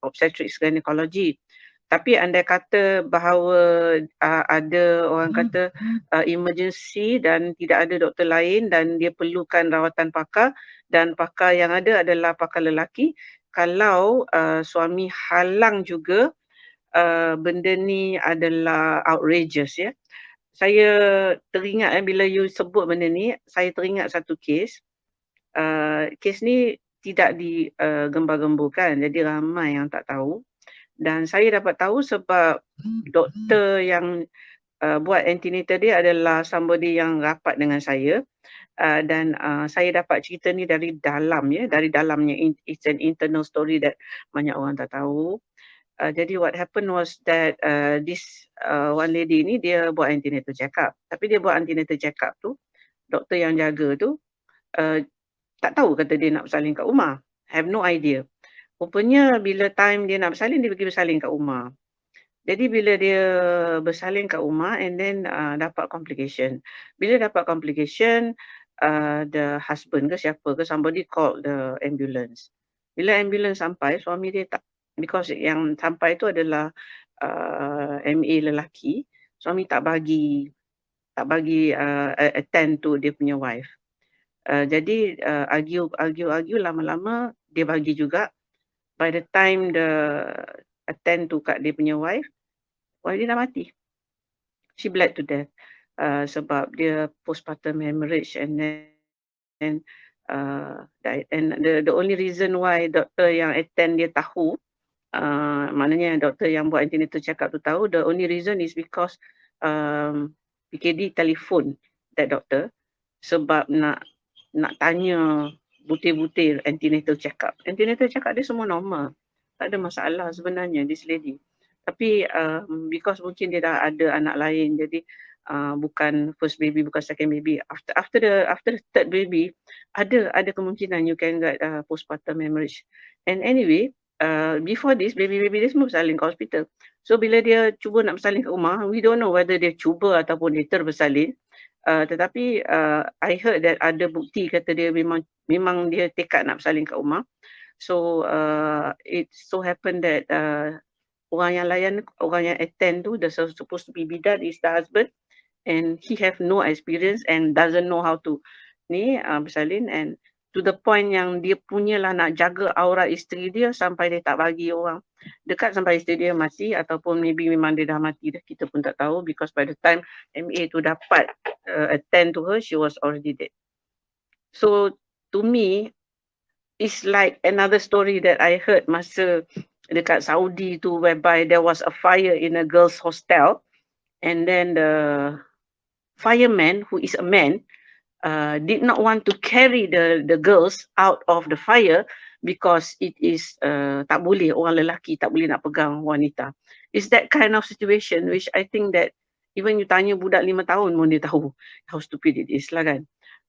Speaker 2: obstetrics gynecology. Tapi andai kata bahawa ada orang kata emergency dan tidak ada doktor lain dan dia perlukan rawatan pakar dan pakar yang ada adalah pakar lelaki, kalau suami halang juga, benda ni adalah outrageous ya. Saya teringat bila you sebut benda ni, saya teringat satu kes. Kes ni tidak digembar-gemburkan, jadi ramai yang tak tahu. Dan saya dapat tahu sebab doktor yang buat antenatal dia adalah somebody yang rapat dengan saya. Dan saya dapat cerita ni dari dalam ya, dari dalamnya. It's an internal story that banyak orang tak tahu. Jadi what happened was that this one lady ni dia buat antenatal check-up. Tapi dia buat antenatal check-up tu, doktor yang jaga tu tak tahu kata dia nak bersalin kat rumah. Have no idea. Rupanya bila time dia nak bersalin, dia pergi bersalin kat rumah. Jadi bila dia bersalin kat rumah and then dapat complication. Bila dapat complication, the husband ke siapa ke, somebody called the ambulance. Bila ambulance sampai, suami dia tak, because yang sampai tu adalah MA lelaki, suami tak bagi attend to dia punya wife. Jadi argue lama-lama dia bagi juga. By the time the attend to kat dia punya wife dia dah mati. She bled to death sebab dia postpartum hemorrhage and then died. And the only reason why doktor yang attend dia tahu, maknanya doktor yang buat antenatal check-up tu tahu, the only reason is because PKD telefon that doctor sebab nak tanya butir-butir antenatal check-up. Antenatal check-up dia semua normal. Tak ada masalah sebenarnya this lady. Tapi because mungkin dia dah ada anak lain, jadi bukan first baby, bukan second baby. After the third baby, ada kemungkinan you can get postpartum hemorrhage. And anyway, before this, baby dia semua bersalin ke hospital. So bila dia cuba nak bersalin kat rumah, we don't know whether dia cuba ataupun dia terbersalin. Tetapi I heard that ada bukti kata dia memang dia tekad nak bersalin kat rumah. So it so happened that orang yang layan, orang yang attend tu, the supposed to be bidan is the husband, and he have no experience and doesn't know how to bersalin, and to the point yang dia punyalah nak jaga aurat isteri dia sampai dia tak bagi orang dekat sampai isteri dia mati, ataupun maybe memang dia dah mati dah, kita pun tak tahu, because by the time MA tu dapat attend to her, she was already dead. So to me, it's like another story that I heard masa dekat Saudi tu, whereby there was a fire in a girls' hostel, and then the fireman, who is a man, did not want to carry the girls out of the fire because it is tak boleh, orang lelaki tak boleh nak pegang wanita. It's that kind of situation which I think that even you tanya budak 5 tahun pun dia tahu how stupid it is lah kan.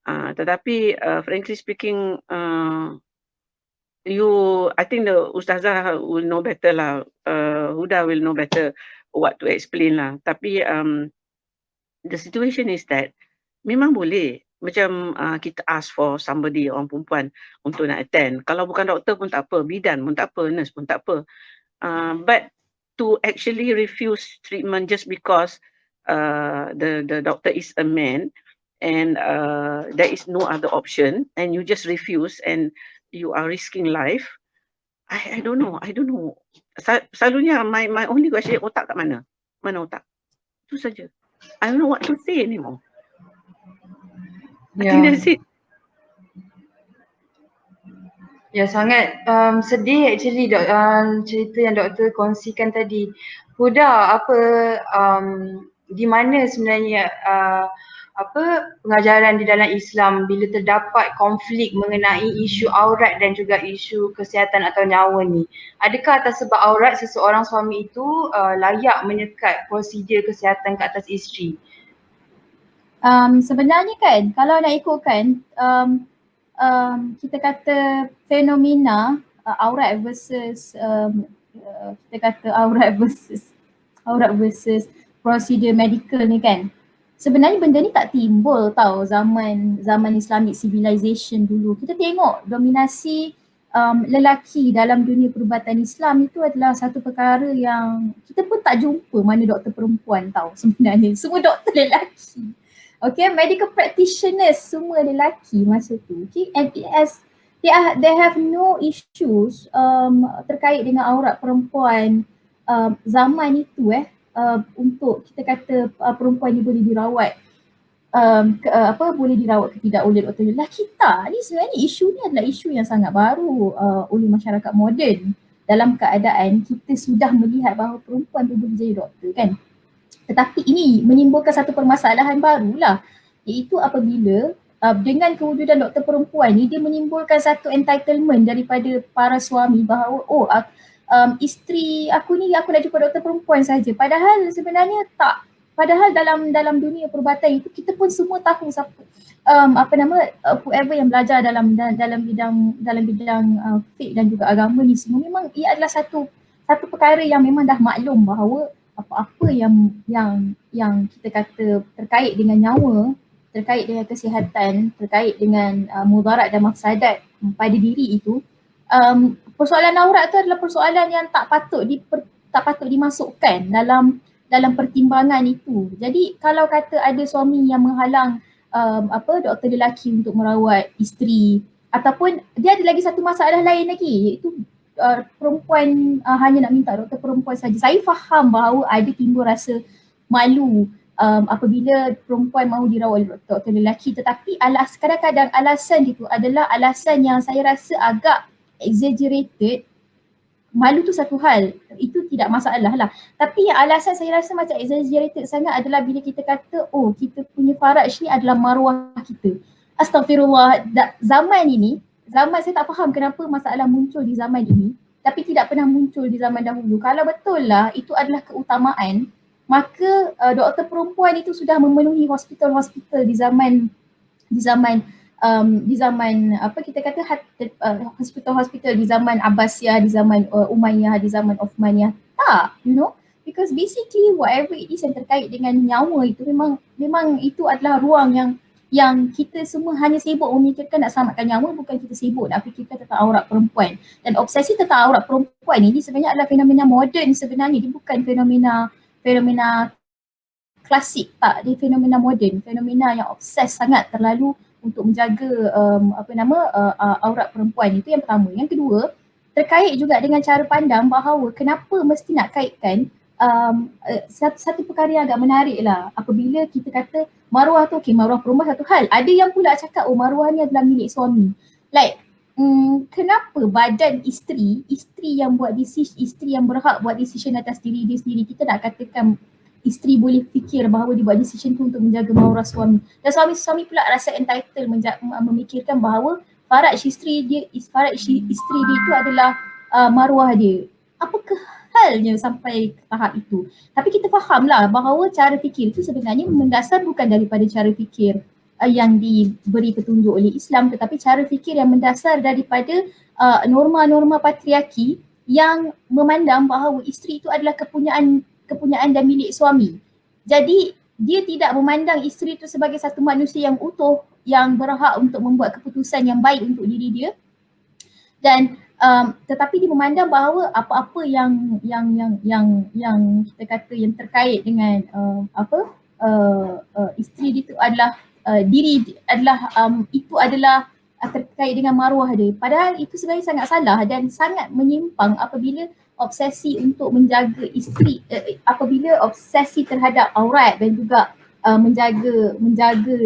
Speaker 2: Tetapi frankly speaking, I think the Ustazah will know better lah. Huda will know better what to explain lah. Tapi the situation is that memang boleh macam kita ask for somebody, orang perempuan untuk nak attend. Kalau bukan doktor pun tak apa, bidan pun tak apa, nurse pun tak apa. But to actually refuse treatment just because the doctor is a man and there is no other option and you just refuse and you are risking life, I don't know. Selalunya my only question, otak kat mana? Mana otak? Itu saja. I don't know what to say anymore. I think that's it.
Speaker 1: Ya, sangat sedih actually cerita yang doktor kongsikan tadi. Huda, apa di mana sebenarnya pengajaran di dalam Islam bila terdapat konflik mengenai isu aurat dan juga isu kesihatan atau nyawa ni? Adakah atas sebab aurat seseorang suami itu layak menyekat prosedur kesihatan ke atas isteri?
Speaker 3: Sebenarnya kan kalau nak ikutkan kita kata fenomena aurat versus kita kata aurat versus prosedur medical ni kan, sebenarnya benda ni tak timbul tau zaman Islamic civilization dulu. Kita tengok dominasi lelaki dalam dunia perubatan Islam itu adalah satu perkara yang kita pun tak jumpa mana doktor perempuan tau sebenarnya. Semua doktor lelaki. Okay, medical practitioners semua lelaki masa tu. Okay, and they have no issues terkait dengan aurat perempuan zaman itu untuk kita kata perempuan ni boleh dirawat boleh dirawat ke tidak oleh doktor lelaki. Tak, ni sebenarnya isu ni adalah isu yang sangat baru oleh masyarakat moden dalam keadaan kita sudah melihat bahawa perempuan tu boleh jadi doktor kan. Tetapi ini menimbulkan satu permasalahan barulah, iaitu apabila dengan kewujudan doktor perempuan ni dia menimbulkan satu entitlement daripada para suami bahawa isteri aku ni aku nak jumpa doktor perempuan saja. Padahal sebenarnya tak. Padahal dalam dunia perubatan itu kita pun semua tahu whoever yang belajar dalam bidang fiqh dan juga agama ni semua, memang ia adalah satu perkara yang memang dah maklum bahawa apa yang kita kata terkait dengan nyawa, terkait dengan kesihatan, terkait dengan mudarat dan mafsadat pada diri itu, persoalan aurat tu adalah persoalan yang tak patut dimasukkan dalam pertimbangan itu. Jadi kalau kata ada suami yang menghalang doktor lelaki untuk merawat isteri, ataupun dia ada lagi satu masalah lain lagi, iaitu perempuan hanya nak minta doktor perempuan saja. Saya faham bahawa ada timbul rasa malu apabila perempuan mahu dirawat oleh doktor lelaki, tetapi kadang-kadang alasan itu adalah alasan yang saya rasa agak exaggerated. Malu tu satu hal, itu tidak masalah lah. Tapi yang alasan saya rasa macam exaggerated sangat adalah bila kita kata kita punya faraj ni adalah maruah kita. Astaghfirullah, zaman saya tak faham kenapa masalah muncul di zaman ini tapi tidak pernah muncul di zaman dahulu. Kalau betul lah itu adalah keutamaan, maka doktor perempuan itu sudah memenuhi hospital-hospital di zaman kita kata hospital-hospital di zaman Abbasiyah, di zaman Umayyah, di zaman Uthmaniyah. Tak, because basically whatever it is yang terkait dengan nyawa itu memang itu adalah ruang yang kita semua hanya sibuk memikirkan nak selamatkan nyawa, bukan kita sibuk nak fikirkan tentang aurat perempuan. Dan obsesi tentang aurat perempuan ini sebenarnya adalah fenomena moden sebenarnya. Dia bukan fenomena klasik, tak. Dia fenomena moden, fenomena yang obses sangat terlalu menjaga aurat perempuan. Itu yang pertama. Yang kedua, terkait juga dengan cara pandang bahawa kenapa mesti nak kaitkan satu perkara yang agak menarik lah apabila kita kata maruah tu okey, maruah perempuan satu hal. Ada yang pula cakap maruah ni adalah milik suami. Like kenapa badan isteri yang buat decision, isteri yang berhak buat decision atas diri dia sendiri, kita nak katakan isteri boleh fikir bahawa dia buat decision tu untuk menjaga maruah suami, dan suami pula rasa entitled memikirkan bahawa faraj isteri dia itu adalah maruah dia. Apakah halnya sampai ke tahap itu? Tapi kita fahamlah bahawa cara fikir itu sebenarnya mendasar bukan daripada cara fikir yang diberi petunjuk oleh Islam, tetapi cara fikir yang mendasar daripada norma-norma patriarki yang memandang bahawa isteri itu adalah kepunyaan dan milik suami. Jadi dia tidak memandang isteri itu sebagai satu manusia yang utuh yang berhak untuk membuat keputusan yang baik untuk diri dia, dan tetapi dia memandang bahawa apa-apa yang kita kata yang terkait dengan isteri itu adalah itu adalah terkait dengan maruah dia. Padahal itu sebenarnya sangat salah dan sangat menyimpang apabila obsesi untuk menjaga isteri, apabila obsesi terhadap aurat dan juga menjaga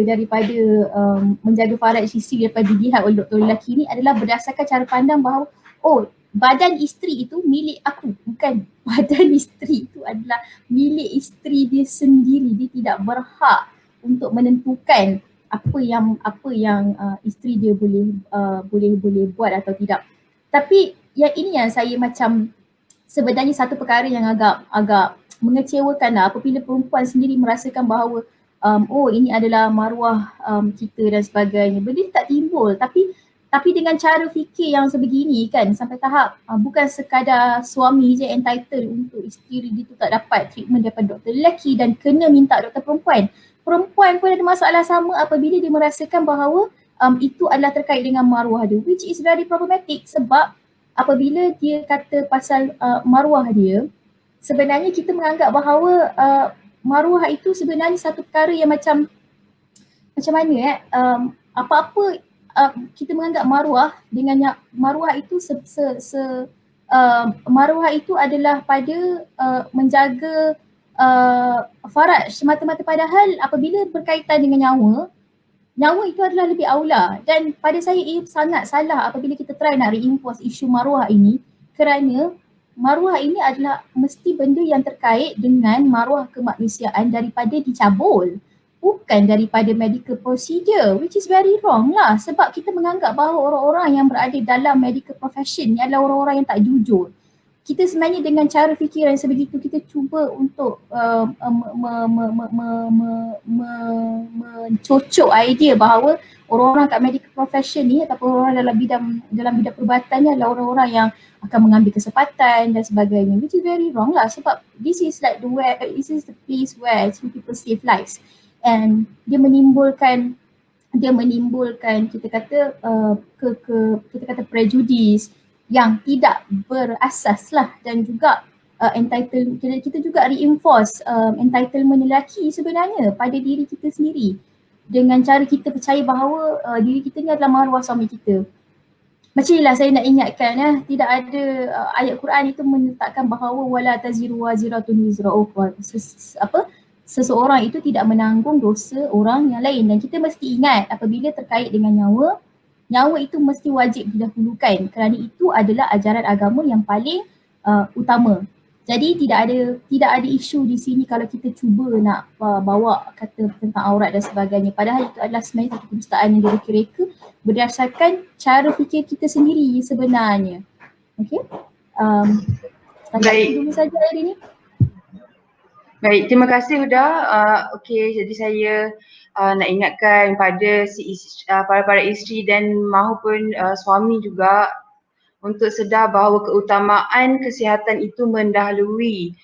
Speaker 3: daripada menjaga faraj isteri daripada dilihat oleh doktor lelaki ini adalah berdasarkan cara pandang bahawa badan isteri itu milik aku, bukan badan isteri itu adalah milik isteri dia sendiri. Dia tidak berhak untuk menentukan apa yang isteri dia boleh buat atau tidak. Tapi yang ini yang saya macam sebenarnya satu perkara yang agak mengecewakan lah apabila perempuan sendiri merasakan bahawa ini adalah maruah kita dan sebagainya. Benda tak timbul, tapi dengan cara fikir yang sebegini kan, sampai tahap bukan sekadar suami je entitled untuk isteri dia tu tak dapat treatment daripada doktor lelaki dan kena minta doktor perempuan. Perempuan pun ada masalah sama apabila dia merasakan bahawa itu adalah terkait dengan maruah dia, which is very problematic. Sebab apabila dia kata pasal maruah dia, sebenarnya kita menganggap bahawa maruah itu sebenarnya satu perkara yang macam mana apa-apa kita menganggap maruah dengan maruah itu maruah itu adalah pada menjaga faraj semata-mata, padahal apabila berkaitan dengan nyawa itu adalah lebih aula. Dan pada saya ia sangat salah apabila kita try nak reinforce isu maruah ini, kerana maruah ini adalah mesti benda yang terkait dengan maruah kemanusiaan daripada dicabul, bukan daripada medical procedure, which is very wrong lah. Sebab kita menganggap bahawa orang-orang yang berada dalam medical profession ni adalah orang-orang yang tak jujur. Kita sebenarnya dengan cara fikiran sebegitu kita cuba untuk mencocok idea bahawa orang-orang kat medical profession ni ataupun orang dalam bidang perubatan ni adalah orang-orang yang akan mengambil kesempatan dan sebagainya, which is very wrong lah. Sebab this is the place where people save lives, and dia menimbulkan kita kata kita kata prejudice yang tidak berasas lah, dan juga kita juga reinforce entitlement lelaki sebenarnya pada diri kita sendiri dengan cara kita percaya bahawa diri kita ni adalah maruah suami kita. Macam inilah saya nak ingatkan tidak ada ayat Quran itu menetapkan bahawa wala taziru waziratun wizra ukhra, seseorang itu tidak menanggung dosa orang yang lain. Dan kita mesti ingat apabila terkait dengan nyawa itu mesti wajib didahulukan kerana itu adalah ajaran agama yang paling utama. Jadi tidak ada isu di sini kalau kita cuba nak bawa kata tentang aurat dan sebagainya. Padahal itu adalah sebenarnya satu kedustaan yang direka-reka berdasarkan cara fikir kita sendiri sebenarnya. Okey. Baik. Dulu saja hari ini.
Speaker 1: Baik, terima kasih Huda. Okey, jadi saya nak ingatkan pada para isteri dan mahupun suami juga untuk sedar bahawa keutamaan kesihatan itu mendahului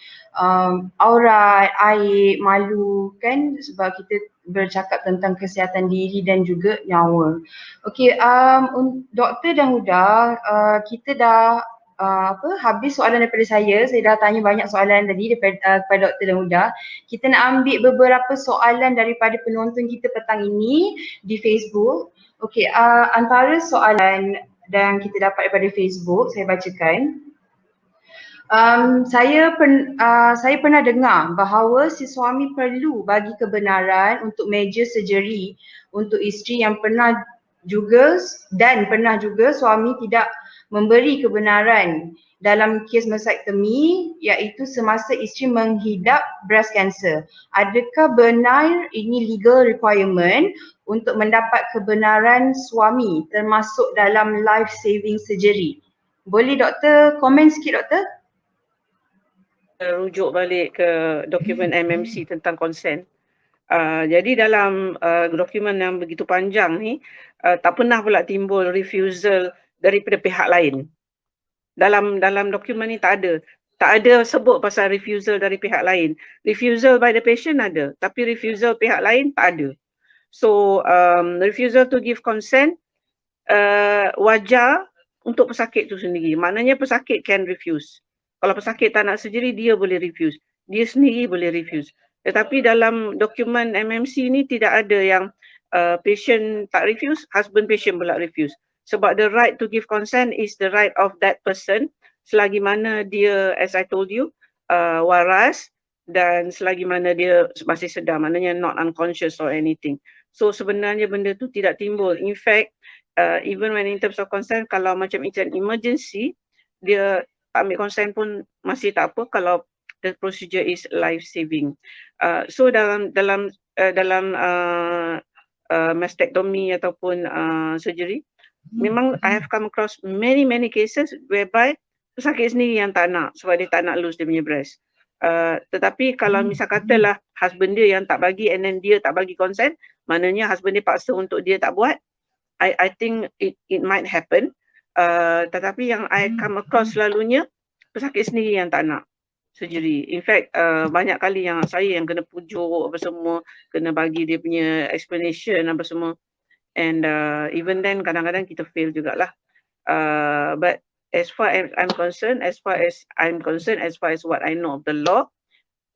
Speaker 1: aurat, aib, malu kan, sebab kita bercakap tentang kesihatan diri dan juga nyawa. Okey, Doktor dan Huda, kita dah habis soalan daripada saya dah tanya banyak soalan tadi kepada Dr. dan Huda. Kita nak ambil beberapa soalan daripada penonton kita petang ini di Facebook. Okey, antara soalan yang kita dapat daripada Facebook, saya bacakan. Saya pernah dengar bahawa si suami perlu bagi kebenaran untuk major surgery untuk isteri yang pernah juga suami tidak memberi kebenaran dalam kes mastectomy, iaitu semasa isteri menghidap breast cancer. Adakah benar ini legal requirement untuk mendapat kebenaran suami termasuk dalam life saving surgery? Boleh doktor komen sikit doktor?
Speaker 2: Rujuk balik ke dokumen MMC tentang consent. Jadi dalam dokumen yang begitu panjang ni tak pernah pula timbul refusal daripada pihak lain. Dalam dokumen ni tak ada sebut pasal refusal dari pihak lain. Refusal by the patient ada, tapi refusal pihak lain tak ada. So refusal to give consent wajar untuk pesakit tu sendiri. Maknanya pesakit can refuse. Kalau pesakit tak nak surgery, dia boleh refuse. Dia sendiri boleh refuse. Tetapi dalam dokumen MMC ni tidak ada yang patient tak refuse, husband patient pula refuse. Sebab the right to give consent is the right of that person selagi mana dia, as I told you, waras dan selagi mana dia masih sedar, maknanya not unconscious or anything. So sebenarnya benda tu tidak timbul. In fact, even when in terms of consent, kalau macam it's an emergency, dia ambil consent pun masih tak apa kalau the procedure is life saving. So dalam mastectomy ataupun surgery, memang I have come across many cases whereby pesakit sendiri yang tak nak sebab dia tak nak lose dia punya breast. Tetapi kalau misal katalah husband dia yang tak bagi and then dia tak bagi consent, maknanya husband dia paksa untuk dia tak buat, I think it might happen. Tetapi yang I come across selalunya pesakit sendiri yang tak nak surgery. In fact, banyak kali yang saya yang kena pujuk apa semua, kena bagi dia punya explanation apa semua. And even then kadang-kadang kita fail jugalah. But as far as I'm concerned, as far as what I know of the law,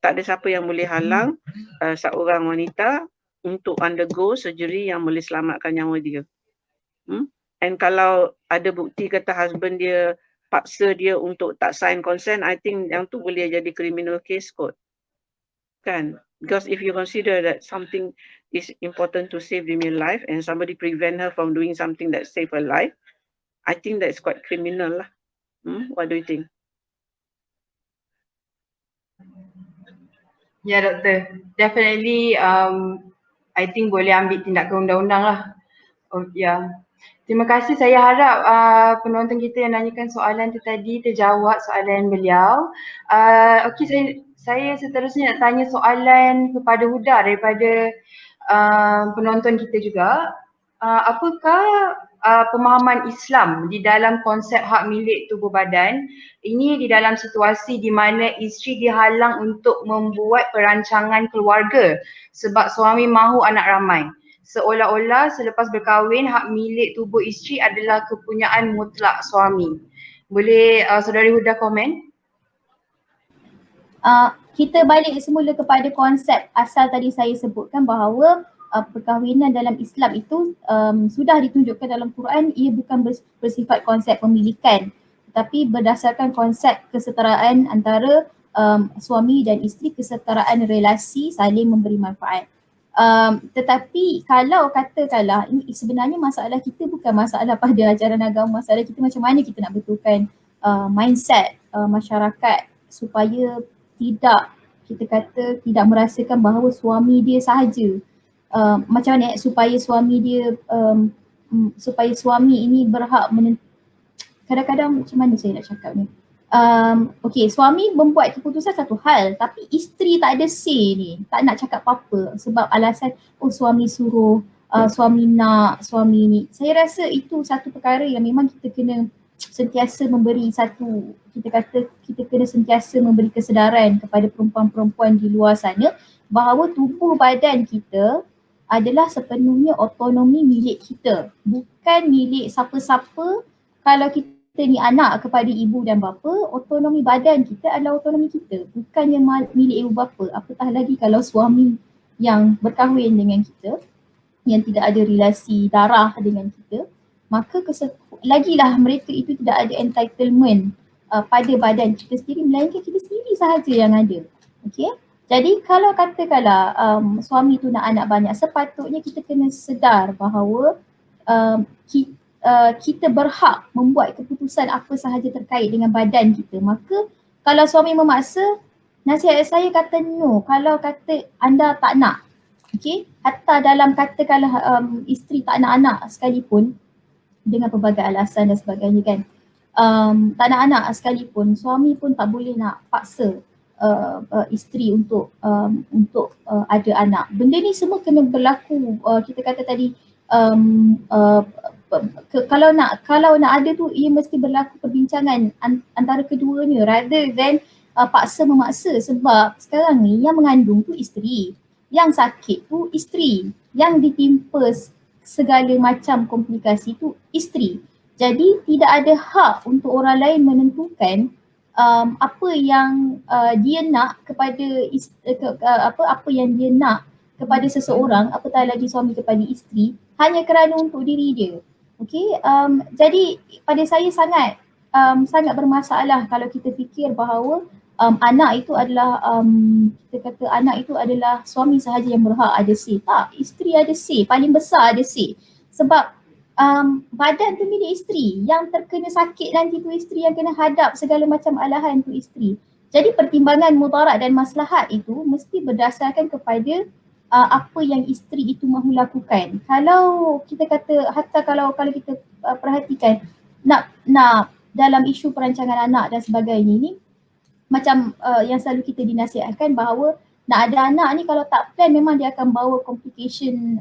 Speaker 2: tak ada siapa yang boleh halang seorang wanita untuk undergo surgery yang boleh selamatkan nyawa dia. And kalau ada bukti kata husband dia paksa dia untuk tak sign consent, I think yang tu boleh jadi criminal case kot. Kan? Because if you consider that something is important to save your life and somebody prevent her from doing something that save her life, I think that's quite criminal lah. What do you think?
Speaker 1: Ya doktor, definitely I think boleh ambil tindakan undang-undang lah. Terima kasih. Saya harap penonton kita yang nanyakan soalan tu tadi terjawab soalan beliau. Okey, saya seterusnya nak tanya soalan kepada Huda daripada penonton kita juga. Apakah pemahaman Islam di dalam konsep hak milik tubuh badan ini di dalam situasi di mana isteri dihalang untuk membuat perancangan keluarga sebab suami mahu anak ramai? Seolah-olah selepas berkahwin hak milik tubuh isteri adalah kepunyaan mutlak suami. Boleh saudari Huda komen?
Speaker 3: Kita balik semula kepada konsep asal tadi saya sebutkan bahawa perkahwinan dalam Islam itu sudah ditunjukkan dalam Quran, ia bukan bersifat konsep pemilikan tetapi berdasarkan konsep kesetaraan antara suami dan isteri, kesetaraan relasi saling memberi manfaat. Tetapi kalau katakanlah ini sebenarnya masalah kita bukan masalah pada ajaran agama, masalah kita macam mana kita nak betulkan mindset masyarakat supaya tidak merasakan bahawa suami dia sahaja. Macam mana supaya suami ini berhak kadang-kadang macam mana saya nak cakap ni? Okey, suami membuat keputusan satu hal tapi isteri tak ada say ni, tak nak cakap apa-apa sebab alasan suami suruh, suami nak, suami ni. Saya rasa itu satu perkara yang memang kita kena sentiasa memberi kita kena sentiasa memberi kesedaran kepada perempuan-perempuan di luar sana bahawa tubuh badan kita adalah sepenuhnya autonomi milik kita, bukan milik siapa-siapa. Kalau kita ni anak kepada ibu dan bapa, otonomi badan kita adalah otonomi kita, bukannya milik ibu bapa. Apatah lagi kalau suami yang berkahwin dengan kita, yang tidak ada relasi darah dengan kita, maka lagilah mereka itu tidak ada entitlement pada badan kita sendiri, melainkan kita sendiri sahaja yang ada. Okay? Jadi kalau katakanlah suami tu nak anak banyak, sepatutnya kita kena sedar bahawa kita berhak membuat keputusan apa sahaja terkait dengan badan kita. Maka kalau suami memaksa, nasihat saya kata no. Kalau kata anda tak nak, okay, hatta dalam katakanlah isteri tak nak anak sekalipun, dengan pelbagai alasan dan sebagainya kan, tak nak anak sekalipun, suami pun tak boleh nak paksa isteri untuk ada anak. Benda ni semua kena berlaku, kita kata tadi kalau nak ada tu, ia mesti berlaku perbincangan antara keduanya rather than paksa memaksa. Sebab sekarang ni yang mengandung tu isteri, yang sakit tu isteri, yang ditimpa segala macam komplikasi tu isteri. Jadi tidak ada hak untuk orang lain menentukan apa yang dia nak kepada apa yang dia nak kepada seseorang, apatah lagi suami kepada isteri, hanya kerana untuk diri dia. Okey, jadi pada saya sangat bermasalah kalau kita fikir bahawa anak itu adalah kita kata anak itu adalah suami sahaja yang berhak ada say. Tak, isteri ada say, paling besar ada say. Sebab badan tu milik isteri, yang terkena sakit nanti tu isteri, yang kena hadap segala macam alahan tu isteri. Jadi pertimbangan mudarat dan maslahat itu mesti berdasarkan kepada apa yang isteri itu mahu lakukan. Kalau kita kata, hatta kalau kita perhatikan nak dalam isu perancangan anak dan sebagainya ni, macam yang selalu kita dinasihatkan bahawa nak ada anak ni kalau tak plan memang dia akan bawa complication,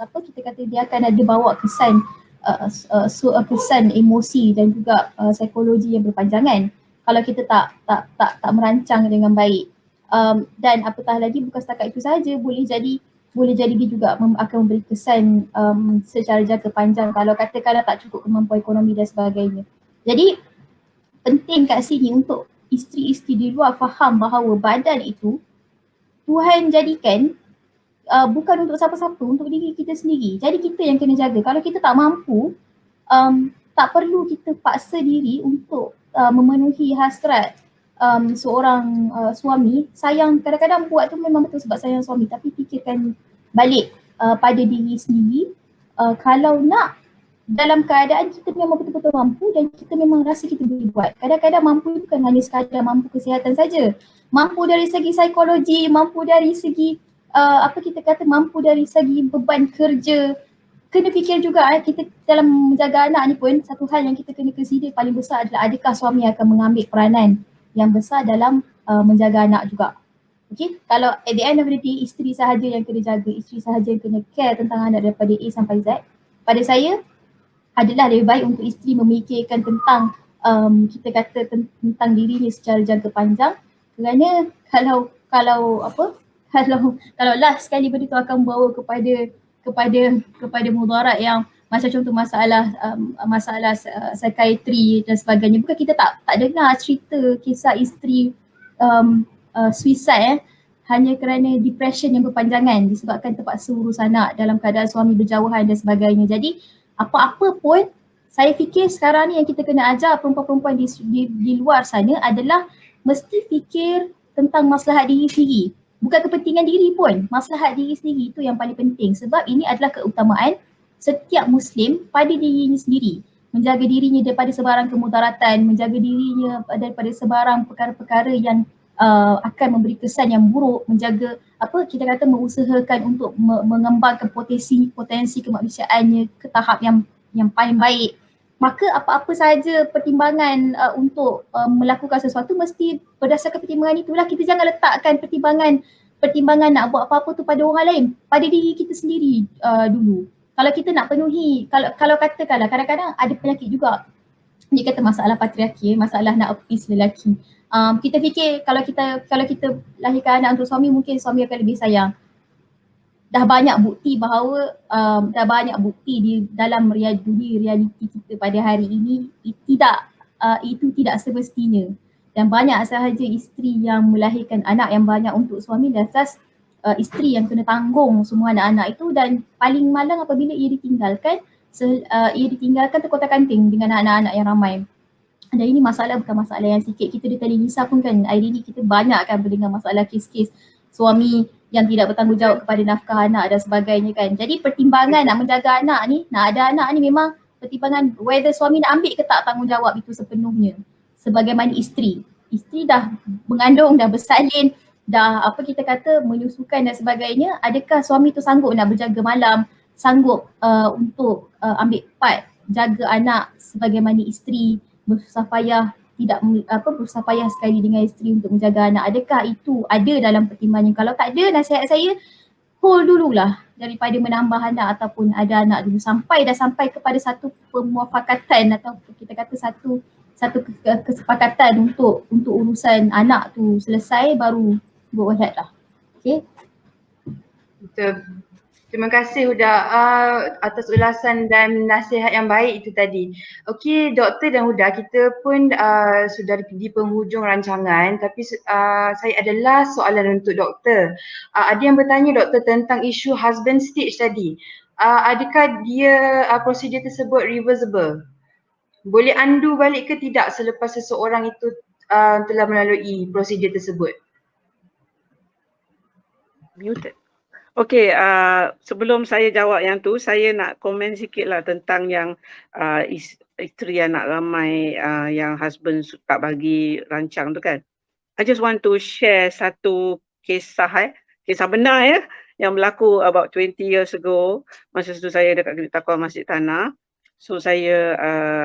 Speaker 3: kita kata dia akan ada bawa kesan kesan emosi dan juga psikologi yang berpanjangan kalau kita tak merancang dengan baik. Dan apatah lagi bukan setakat itu saja, boleh jadi dia juga akan memberi kesan secara jangka panjang kalau katakanlah tak cukup kemampuan ekonomi dan sebagainya. Jadi penting kat sini untuk isteri-isteri di luar faham bahawa badan itu Tuhan jadikan bukan untuk siapa-siapa, untuk diri kita sendiri. Jadi kita yang kena jaga. Kalau kita tak mampu, tak perlu kita paksa diri untuk memenuhi hasrat seorang suami. Sayang, kadang-kadang buat tu memang betul sebab sayang suami, tapi fikirkan balik pada diri sendiri. Kalau nak dalam keadaan kita memang betul-betul mampu dan kita memang rasa kita boleh buat. Kadang-kadang mampu bukan hanya sekadar mampu kesihatan saja. Mampu dari segi psikologi, mampu dari segi mampu dari segi beban kerja. Kena fikir juga kita dalam menjaga anak ni pun satu hal yang kita kena consider paling besar adalah adakah suami akan mengambil peranan yang besar dalam menjaga anak juga. Okay, kalau at the end of the day isteri sahaja yang kena jaga, isteri sahaja yang kena care tentang anak daripada A sampai Z, pada saya adalah lebih baik untuk isteri memikirkan tentang kita kata tentang dirinya secara jangka panjang. Kerana kalau last sekali benda tu akan membawa kepada mudarat yang macam contoh masalah psikiatri dan sebagainya. Bukan kita tak dengar cerita kisah isteri suicide hanya kerana depression yang berpanjangan disebabkan terpaksa urus anak dalam keadaan suami berjauhan dan sebagainya. Jadi apa-apa pun saya fikir sekarang ni yang kita kena ajar perempuan-perempuan di luar sana adalah mesti fikir tentang maslahat diri sendiri. Bukan kepentingan diri pun, maslahat diri sendiri itu yang paling penting sebab ini adalah keutamaan setiap Muslim pada dirinya sendiri. Menjaga dirinya daripada sebarang kemudaratan, menjaga dirinya daripada sebarang perkara-perkara yang akan memberi kesan yang buruk, menjaga kita kata mengusahakan untuk mengembangkan potensi kemanusiaannya ke tahap yang paling baik. Maka apa-apa sahaja pertimbangan untuk melakukan sesuatu mesti berdasarkan pertimbangan itulah. Kita jangan letakkan pertimbangan nak buat apa-apa tu pada orang lain, pada diri kita sendiri dulu. Kalau kita nak penuhi, kalau katakanlah kadang-kadang ada penyakit juga, dia kata masalah patriarki, masalah nak appease lelaki. Kita fikir kalau kita lahirkan anak untuk suami, mungkin suami akan lebih sayang. dah banyak bukti bahawa di dalam dunia realiti kita pada hari ini itu tidak semestinya, dan banyak sahaja isteri yang melahirkan anak yang banyak untuk suami dan atas isteri yang kena tanggung semua anak-anak itu, dan paling malang apabila ia ditinggalkan terkotak-kanting dengan anak-anak yang ramai. Dan ini masalah bukan masalah yang sikit. Kita di Telenisa pun kan hari ni kita banyak kan mendengar masalah kes-kes suami yang tidak bertanggungjawab kepada nafkah anak dan sebagainya kan. Jadi pertimbangan nak menjaga anak ni, nak ada anak ni memang pertimbangan whether suami nak ambil ke tak tanggungjawab itu sepenuhnya. Sebagaimana isteri dah mengandung, dah bersalin, dah menyusukan dan sebagainya, adakah suami tu sanggup nak berjaga malam, sanggup untuk ambil part jaga anak sebagaimana isteri bersusah payah bersusah payah sekali dengan isteri untuk menjaga anak? Adakah itu ada dalam pertimbangan? Kalau tak ada, nasihat saya hold dululah daripada menambah anak ataupun ada anak dulu sampai kepada satu pemuafakatan atau kita kata satu kesepakatan untuk urusan anak tu selesai, baru go ahead lah. Okay.
Speaker 1: Betul. Terima kasih Huda atas ulasan dan nasihat yang baik itu tadi. Okey, Doktor dan Huda, kita pun sudah di penghujung rancangan, tapi saya ada last soalan untuk Doktor. Ada yang bertanya Doktor tentang isu husband stage tadi. Adakah dia prosedur tersebut reversible? Boleh undo balik ke tidak selepas seseorang itu telah melalui prosedur tersebut?
Speaker 2: Muted. Okey, sebelum saya jawab yang tu, saya nak komen sikitlah tentang yang isteri anak ramai yang husband tak bagi rancang tu kan. I just want to share satu kisah benar yang berlaku about 20 years ago. Masa tu saya dekat Gedung Taqwa Masjid Tanah. So saya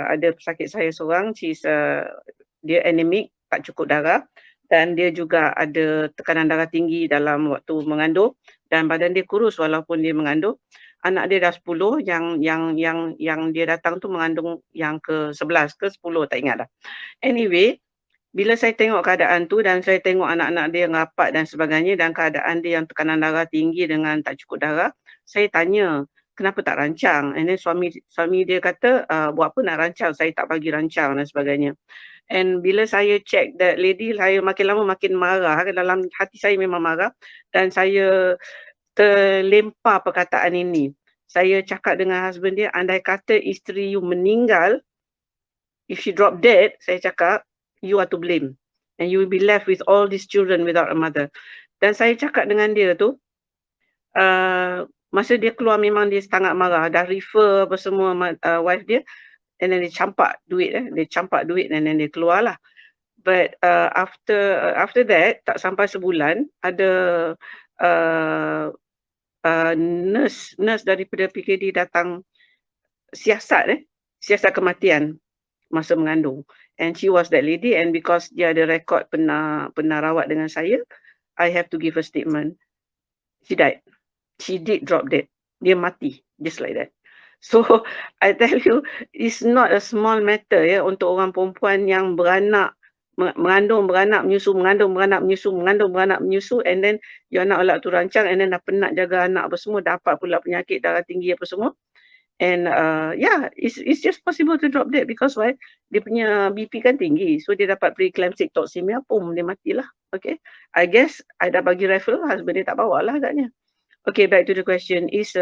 Speaker 2: ada pesakit saya seorang, dia anemic, tak cukup darah, dan dia juga ada tekanan darah tinggi dalam waktu mengandung, dan badan dia kurus walaupun dia mengandung. Anak dia dah 10, yang dia datang tu mengandung yang ke-11 ke 10, tak ingat dah. Anyway, bila saya tengok keadaan tu dan saya tengok anak-anak dia yang rapat dan sebagainya, dan keadaan dia yang tekanan darah tinggi dengan tak cukup darah, saya tanya, kenapa tak rancang? And then suami dia kata, buat apa nak rancang, saya tak bagi rancang dan sebagainya. And bila saya check that lady, saya makin lama makin marah. Dalam hati saya memang marah, dan saya terlempar perkataan ini. Saya cakap dengan husband dia, andai kata isteri you meninggal, if she drop dead, saya cakap, you are to blame. And you will be left with all these children without a mother. Dan saya cakap dengan dia tu, masa dia keluar memang dia sangat marah. Dah refer apa semua wife dia, and then dia campak duit. And then dia keluar lah. But after that, tak sampai sebulan, ada nurse daripada PKD datang siasat kematian masa mengandung. And she was that lady, and because dia ada rekod pernah rawat dengan saya, I have to give a statement. She died. She did drop dead. Dia mati, just like that. So I tell you, it's not a small matter untuk orang perempuan yang mengandung, beranak, menyusu, mengandung, beranak, menyusu, mengandung, beranak, menyusu, and then you're not allowed to rancang, and then dah penat jaga anak apa semua, dapat pula penyakit darah tinggi apa semua. And it's just possible to drop dead because why? Dia punya BP kan tinggi, so dia dapat preeclamptic toxemia, dia matilah. Okay, I guess I dah bagi referral, husband dia tak bawa lah agaknya. Okay, back to the question. Is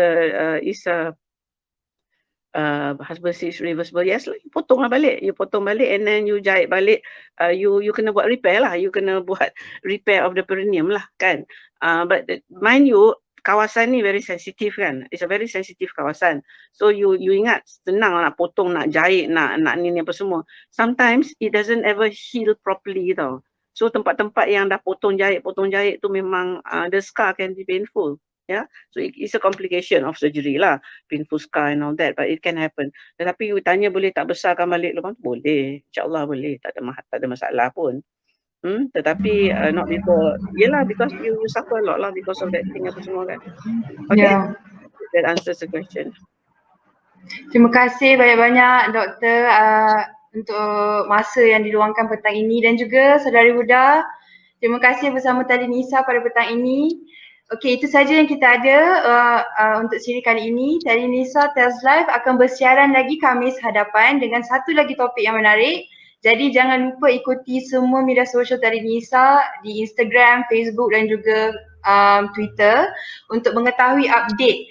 Speaker 2: husband stage reversible? Yes lah, you potong balik, and then you jahit balik. You kena buat repair lah, you kena buat repair of the perineum lah kan. But mind you, kawasan ni very sensitive kan. It's a very sensitive kawasan. So you ingat, senang nak potong, nak jahit, nak ni apa semua. Sometimes it doesn't ever heal properly tau. So tempat-tempat yang dah potong jahit tu memang the scar can be painful. Yeah, so it's a complication of surgery lah, painful scar and all that, but it can happen. Tetapi you tanya boleh tak besarkan balik lubang tu? Boleh, insyaAllah boleh, tak ada masalah pun. Tetapi not before, yelah, because you suffer a lot lah because of that thing apa semua kan. Okay, that answers the question.
Speaker 1: Terima kasih banyak-banyak Doktor untuk masa yang diluangkan petang ini, dan juga Saudari Huda, terima kasih bersama Telenisa pada petang ini. Okey, itu saja yang kita ada untuk siri kali ini. Tari Nisa Tales Live akan bersiaran lagi Khamis hadapan dengan satu lagi topik yang menarik. Jadi jangan lupa ikuti semua media sosial Tari Nisa di Instagram, Facebook dan juga Twitter untuk mengetahui update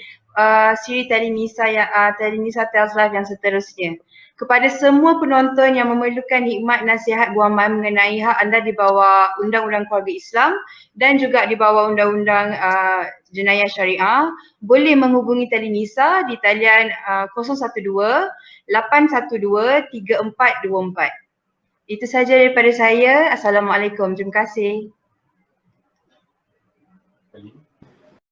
Speaker 1: siri Tari Nisa Tari Nisa Tales Live yang seterusnya. Kepada semua penonton yang memerlukan hikmat nasihat guaman mengenai hak anda di bawah Undang-Undang Keluarga Islam dan juga di bawah Undang-Undang Jenayah Syariah, boleh menghubungi Tali Nisa di talian 012-812-3424. Itu saja daripada saya. Assalamualaikum. Terima kasih.